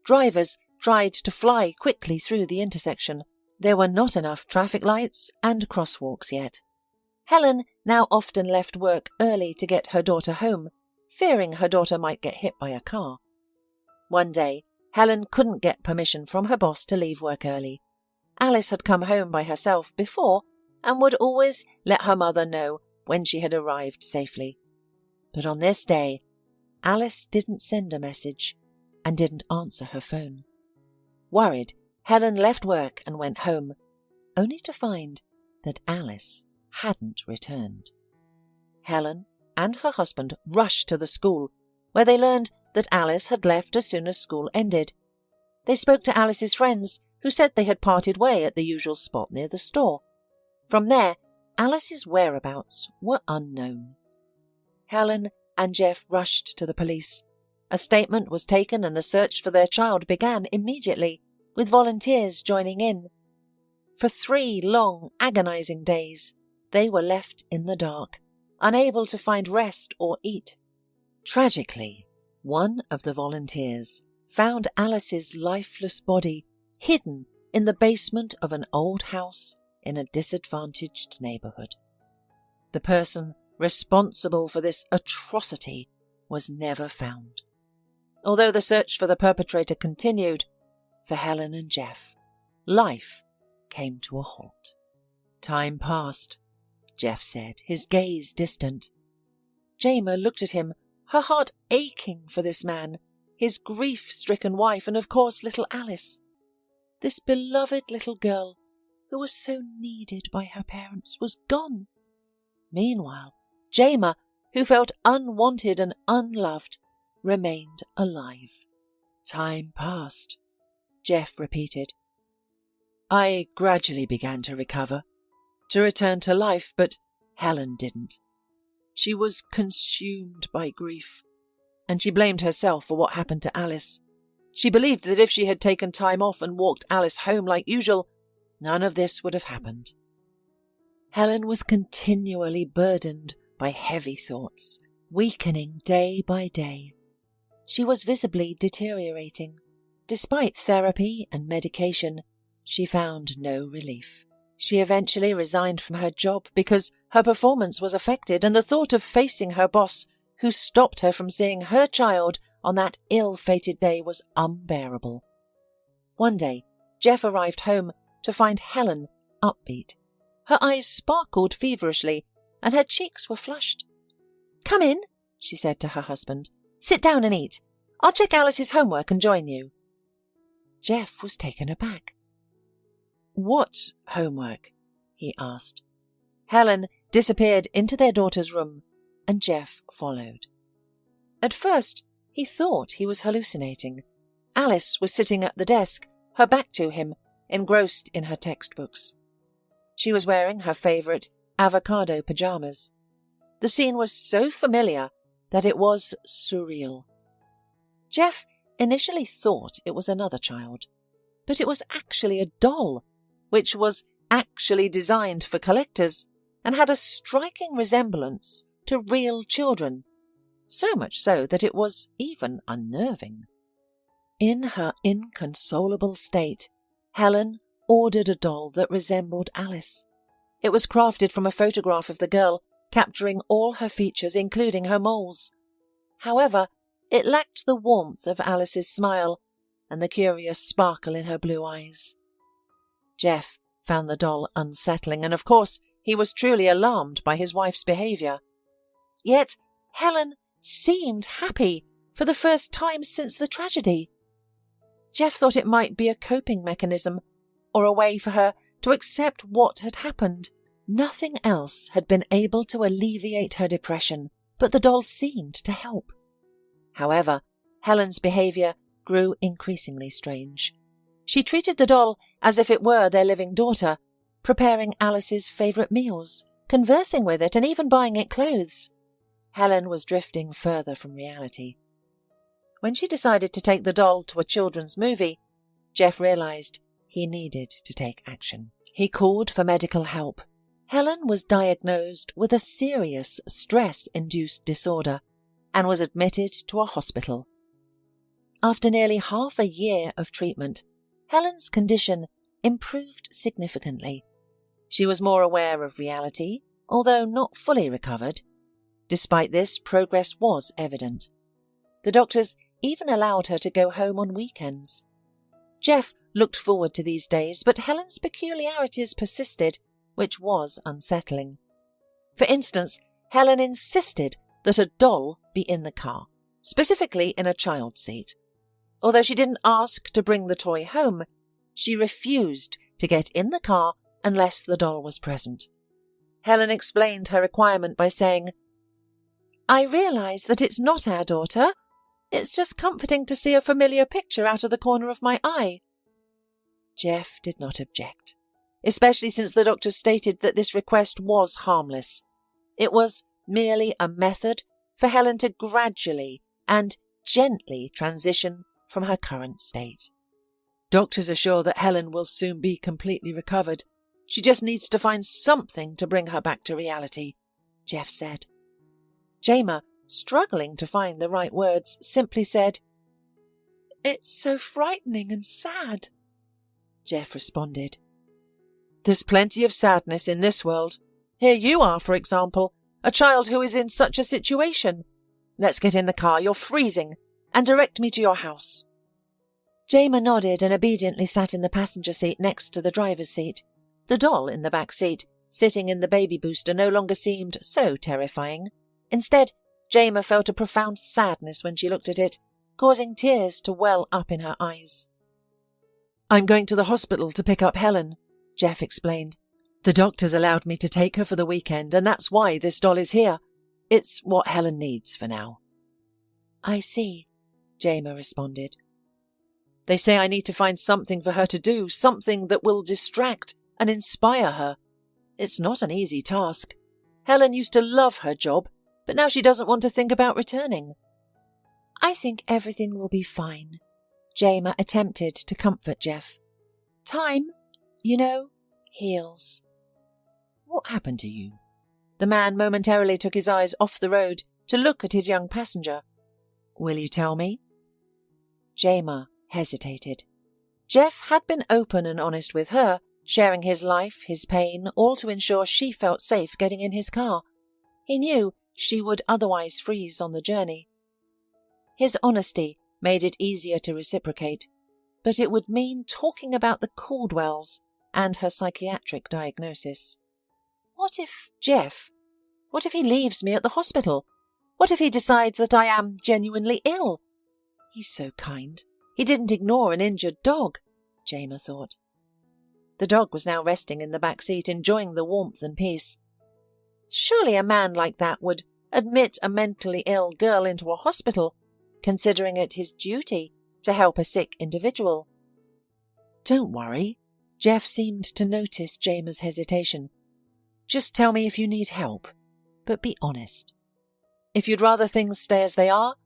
Drivers tried to fly quickly through the intersection. There were not enough traffic lights and crosswalks yet. Helen now often left work early to get her daughter home, fearing her daughter might get hit by a car. One day, Helen couldn't get permission from her boss to leave work early. Alice had come home by herself before and would always let her mother know when she had arrived safely. But on this day, Alice didn't send a message and didn't answer her phone. Worried, Helen left work and went home, only to find that Alice hadn't returned. Helen and her husband rushed to the school, where they learned that Alice had left as soon as school ended. They spoke to Alice's friends, who said they had parted way at the usual spot near the store. From there, Alice's whereabouts were unknown. Helen and Jeff rushed to the police. A statement was taken and the search for their child began immediately, with volunteers joining in. For 3 long, agonizing days, they were left in the dark, unable to find rest or eat. Tragically, one of the volunteers found Alice's lifeless body hidden in the basement of an old house in a disadvantaged neighborhood. The person responsible for this atrocity was never found. Although the search for the perpetrator continued, for Helen and Jeff, life came to a halt. Time passed, Jeff said, his gaze distant. Jayma looked at him, her heart aching for this man, his grief-stricken wife, and of course little Alice. This beloved little girl, who was so needed by her parents, was gone. Meanwhile, Jayma, who felt unwanted and unloved, remained alive. Time passed, Jeff repeated. I gradually began to recover, to return to life, but Helen didn't. She was consumed by grief, and she blamed herself for what happened to Alice. She believed that if she had taken time off and walked Alice home like usual, none of this would have happened. Helen was continually burdened by heavy thoughts, weakening day by day. She was visibly deteriorating. Despite therapy and medication, she found no relief. She eventually resigned from her job because her performance was affected, and the thought of facing her boss, who stopped her from seeing her child on that ill-fated day, was unbearable. One day, Jeff arrived home to find Helen upbeat. Her eyes sparkled feverishly, and her cheeks were flushed. "Come in," she said to her husband. "Sit down and eat. I'll check Alice's homework and join you." Jeff was taken aback. "What homework?" he asked. Helen disappeared into their daughter's room, and Jeff followed. At first, he thought he was hallucinating. Alice was sitting at the desk, her back to him, engrossed in her textbooks. She was wearing her favourite avocado pajamas. The scene was so familiar that it was surreal. Jeff initially thought it was another child, but it was actually a doll, which was actually designed for collectors and had a striking resemblance to real children, so much so that it was even unnerving. In her inconsolable state, Helen ordered a doll that resembled Alice. It was crafted from a photograph of the girl, capturing all her features, including her moles. However, it lacked the warmth of Alice's smile and the curious sparkle in her blue eyes. Jeff found the doll unsettling, and of course he was truly alarmed by his wife's behaviour. Yet Helen seemed happy for the first time since the tragedy. Jeff thought it might be a coping mechanism, or a way for her to accept what had happened. Nothing else had been able to alleviate her depression, but the doll seemed to help. However, Helen's behaviour grew increasingly strange. She treated the doll as if it were their living daughter, preparing Alice's favourite meals, conversing with it, and even buying it clothes. Helen was drifting further from reality. When she decided to take the doll to a children's movie, Jeff realised he needed to take action. He called for medical help. Helen was diagnosed with a serious stress-induced disorder and was admitted to a hospital. After nearly half a year of treatment, Helen's condition improved significantly. She was more aware of reality, although not fully recovered. Despite this, progress was evident. The doctors even allowed her to go home on weekends. Jeff looked forward to these days, but Helen's peculiarities persisted, which was unsettling. For instance, Helen insisted that a doll be in the car, specifically in a child's seat. Although she didn't ask to bring the toy home, she refused to get in the car unless the doll was present. Helen explained her requirement by saying, "I realise that it's not our daughter. It's just comforting to see a familiar picture out of the corner of my eye." Jeff did not object, especially since the doctor stated that this request was harmless. It was merely a method for Helen to gradually and gently transition from her current state. Doctors assure that Helen will soon be completely recovered, She just needs to find something to bring her back to reality, Jeff said. Jayma, struggling to find the right words, simply said, "It's so frightening and sad." Jeff responded, "There's plenty of sadness in this world. Here you are, for example, a child who is in such a situation. Let's get in the car, you're freezing, and direct me to your house." Jayma nodded and obediently sat in the passenger seat next to the driver's seat. The doll in the back seat, sitting in the baby booster, no longer seemed so terrifying. Instead, Jayma felt a profound sadness when she looked at it, causing tears to well up in her eyes. "I'm going to the hospital to pick up Helen," Jeff explained. "The doctors allowed me to take her for the weekend, and that's why this doll is here. It's what Helen needs for now." "I see," Jayma responded. "They say I need to find something for her to do, something that will distract and inspire her. It's not an easy task. Helen used to love her job, but now she doesn't want to think about returning." "I think everything will be fine," Jayma attempted to comfort Jeff. "Time, heals." "What happened to you?" The man momentarily took his eyes off the road to look at his young passenger. "Will you tell me?" Jayma hesitated. Jeff had been open and honest with her, sharing his life, his pain, all to ensure she felt safe getting in his car. He knew she would otherwise freeze on the journey. His honesty made it easier to reciprocate, but it would mean talking about the Caldwells and her psychiatric diagnosis. What if he leaves me at the hospital? What if he decides that I am genuinely ill? He's so kind. He didn't ignore an injured dog, Jayma thought. The dog was now resting in the back seat, enjoying the warmth and peace. Surely a man like that would admit a mentally ill girl into a hospital, considering it his duty to help a sick individual. "Don't worry." Jeff seemed to notice Jayma's hesitation. "Just tell me if you need help, but be honest. If you'd rather things stay as they are,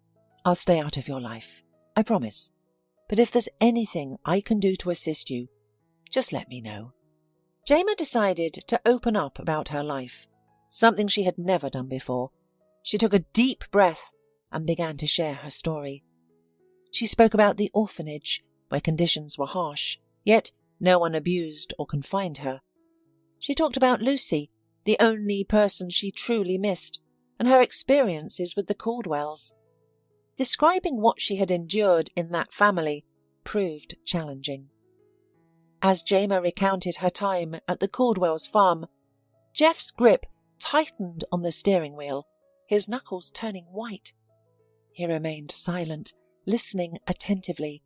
I'll stay out of your life. I promise. But if there's anything I can do to assist you, just let me know." Jayma decided to open up about her life, something she had never done before. She took a deep breath and began to share her story. She spoke about the orphanage, where conditions were harsh, yet no one abused or confined her. She talked about Lucy, the only person she truly missed, and her experiences with the Caldwells. Describing what she had endured in that family proved challenging. As Jayma recounted her time at the Caldwells' farm, Jeff's grip tightened on the steering wheel, his knuckles turning white. He remained silent, listening attentively,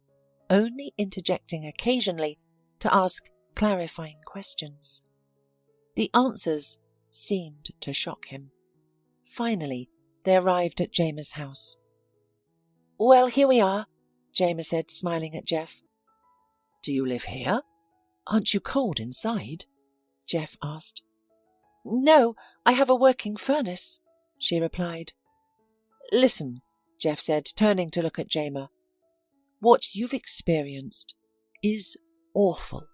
only interjecting occasionally to ask clarifying questions. The answers seemed to shock him. Finally, they arrived at Jayma's house. "Well, here we are," Jayma said, smiling at Jeff. "Do you live here? Aren't you cold inside?" Jeff asked. "No, I have a working furnace," she replied. "Listen," Jeff said, turning to look at Jayma. "What you've experienced is awful.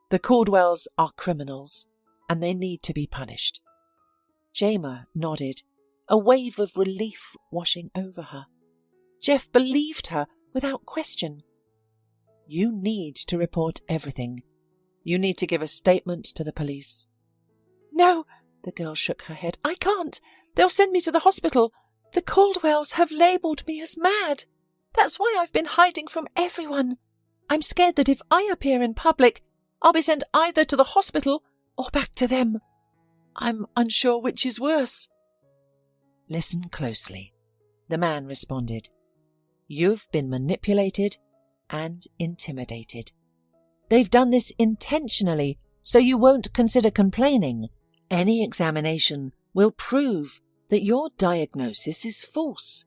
The Caldwells are criminals, and they need to be punished." Jayma nodded, a wave of relief washing over her. Jeff believed her without question. "You need to report everything. You need to give a statement to the police." "No," the girl shook her head. "I can't. They'll send me to the hospital. The Caldwells have labelled me as mad. That's why I've been hiding from everyone. I'm scared that if I appear in public, I'll be sent either to the hospital or back to them. I'm unsure which is worse." "Listen closely," the man responded. "You've been manipulated and intimidated. They've done this intentionally, so you won't consider complaining. Any examination will prove that your diagnosis is false.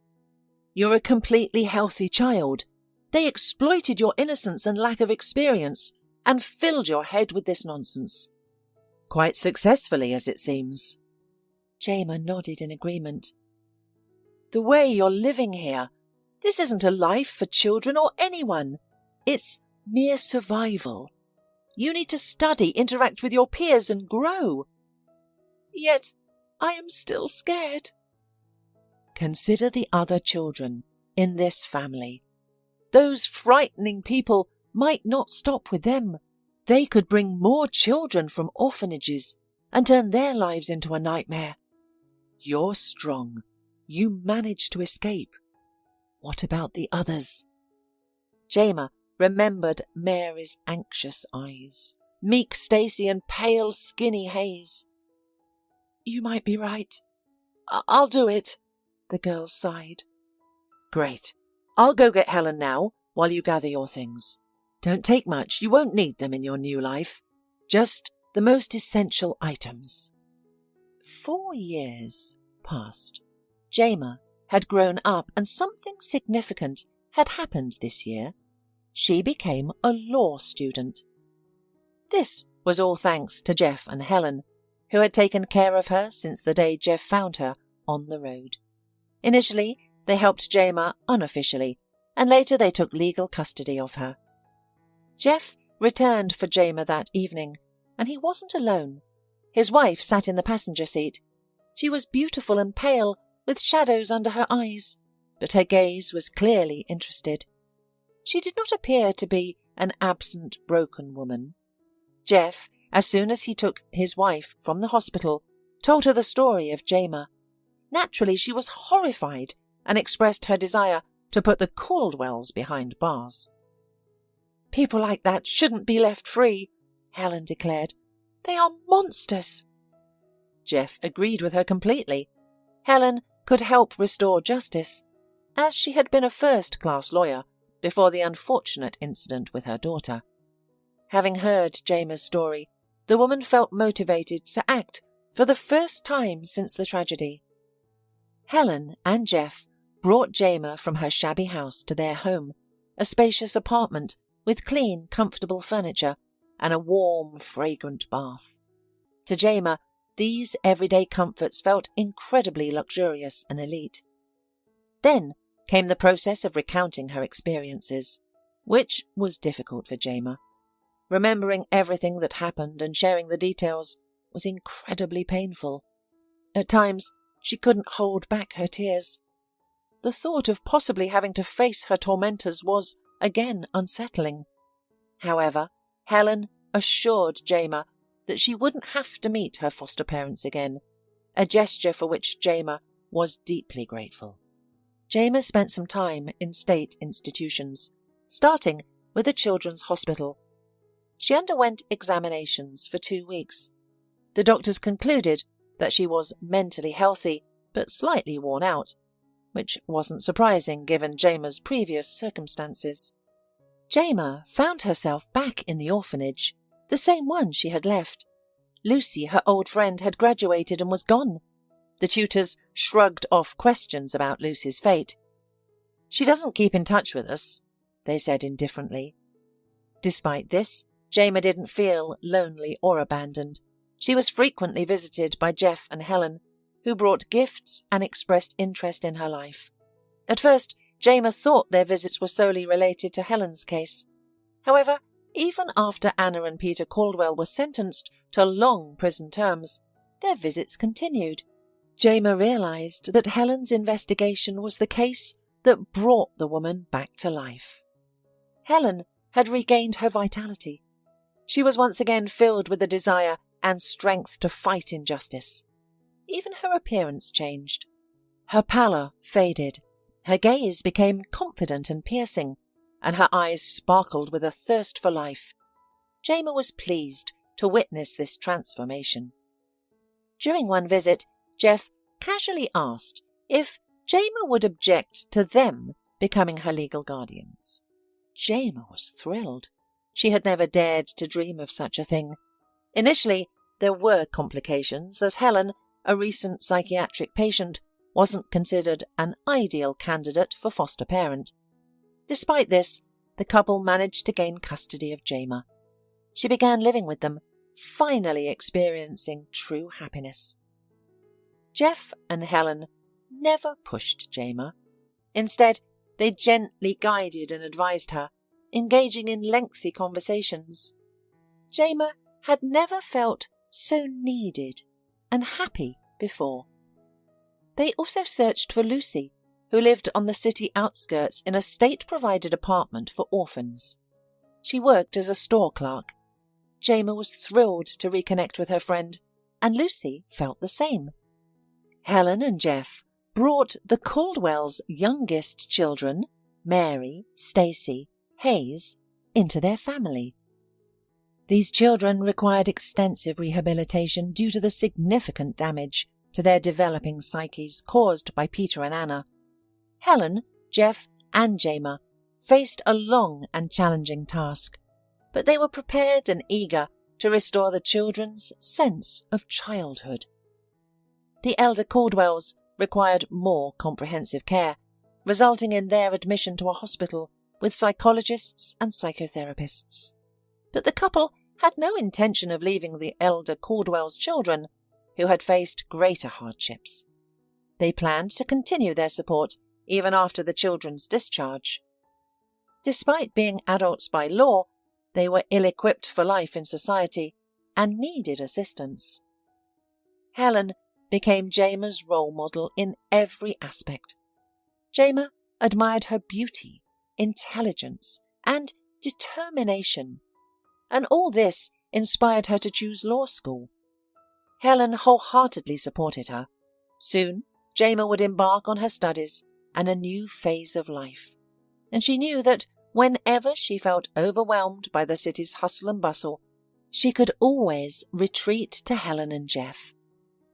You're a completely healthy child. They exploited your innocence and lack of experience and filled your head with this nonsense. Quite successfully, as it seems." Jayma nodded in agreement. "The way you're living here, this isn't a life for children or anyone. It's mere survival. You need to study, interact with your peers, and grow. Yet I am still scared. Consider the other children in this family. Those frightening people might not stop with them. They could bring more children from orphanages and turn their lives into a nightmare. You're strong. You managed to escape. What about the others? Jayma remembered Mary's anxious eyes, meek Stacy and pale, skinny Hayes. You might be right. I'll do it, the girl sighed. Great. I'll go get Helen now while you gather your things. Don't take much. You won't need them in your new life. Just the most essential items. 4 years passed. Jayma had grown up and something significant had happened this year. She became a law student. This was all thanks to Jeff and Helen, who had taken care of her since the day Jeff found her on the road. Initially, they helped Jayma unofficially, and later they took legal custody of her. Jeff returned for Jayma that evening, and he wasn't alone. His wife sat in the passenger seat. She was beautiful and pale, with shadows under her eyes, but her gaze was clearly interested. She did not appear to be an absent, broken woman. Jeff, as soon as he took his wife from the hospital, told her the story of Jayma. Naturally, she was horrified and expressed her desire to put the Caldwells behind bars. People like that shouldn't be left free, Helen declared. They are monsters. Jeff agreed with her completely. Helen could help restore justice, as she had been a first-class lawyer before the unfortunate incident with her daughter. Having heard Jayma's story, the woman felt motivated to act for the first time since the tragedy. Helen and Jeff brought Jayma from her shabby house to their home, a spacious apartment with clean, comfortable furniture and a warm, fragrant bath. To Jayma, these everyday comforts felt incredibly luxurious and elite. Then came the process of recounting her experiences, which was difficult for Jayma. Remembering everything that happened and sharing the details was incredibly painful. At times, she couldn't hold back her tears. The thought of possibly having to face her tormentors was, again, unsettling. However, Helen assured Jayma that she wouldn't have to meet her foster parents again, a gesture for which Jayma was deeply grateful. Jayma spent some time in state institutions, starting with a children's hospital. She underwent examinations for 2 weeks. The doctors concluded that she was mentally healthy but slightly worn out, which wasn't surprising given Jayma's previous circumstances. Jayma found herself back in the orphanage, the same one she had left. Lucy, her old friend, had graduated and was gone. The tutors shrugged off questions about Lucy's fate. She doesn't keep in touch with us, they said indifferently. Despite this, Jayma didn't feel lonely or abandoned. She was frequently visited by Jeff and Helen, who brought gifts and expressed interest in her life. At first, Jayma thought their visits were solely related to Helen's case. However, even after Anna and Peter Caldwell were sentenced to long prison terms, their visits continued. Jayma realized that Helen's investigation was the case that brought the woman back to life. Helen had regained her vitality. She was once again filled with the desire and strength to fight injustice. Even her appearance changed. Her pallor faded. Her gaze became confident and piercing, and her eyes sparkled with a thirst for life. Jayma was pleased to witness this transformation. During one visit, Jeff casually asked if Jayma would object to them becoming her legal guardians. Jayma was thrilled. She had never dared to dream of such a thing. Initially, there were complications, as Helen, a recent psychiatric patient, wasn't considered an ideal candidate for foster parent. Despite this, the couple managed to gain custody of Jayma. She began living with them, finally experiencing true happiness. Jeff and Helen never pushed Jayma. Instead, they gently guided and advised her, engaging in lengthy conversations. Jayma had never felt so needed and happy before. They also searched for Lucy, who lived on the city outskirts in a state-provided apartment for orphans. She worked as a store clerk. Jayma was thrilled to reconnect with her friend, and Lucy felt the same. Helen and Jeff brought the Caldwells' youngest children, Mary, Stacy, Hayes, into their family. These children required extensive rehabilitation due to the significant damage to their developing psyches caused by Peter and Anna. Helen, Jeff, and Jayma faced a long and challenging task, but they were prepared and eager to restore the children's sense of childhood. The elder Caldwells required more comprehensive care, resulting in their admission to a hospital with psychologists and psychotherapists. But the couple had no intention of leaving the elder Caldwell's children, who had faced greater hardships. They planned to continue their support even after the children's discharge. Despite being adults by law, they were ill-equipped for life in society and needed assistance. Helen became Jayma's role model in every aspect. Jayma admired her beauty, intelligence, and determination, and all this inspired her to choose law school. Helen wholeheartedly supported her. Soon, Jayma would embark on her studies and a new phase of life, and she knew that whenever she felt overwhelmed by the city's hustle and bustle, she could always retreat to Helen and Jeff.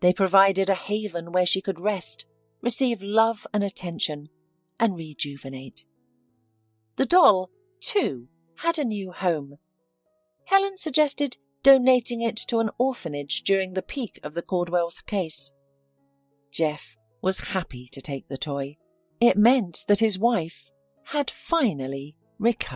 They provided a haven where she could rest, receive love and attention, and rejuvenate. The doll, too, had a new home. Helen suggested donating it to an orphanage during the peak of the Caldwell's case. Jeff was happy to take the toy. It meant that his wife had finally recovered.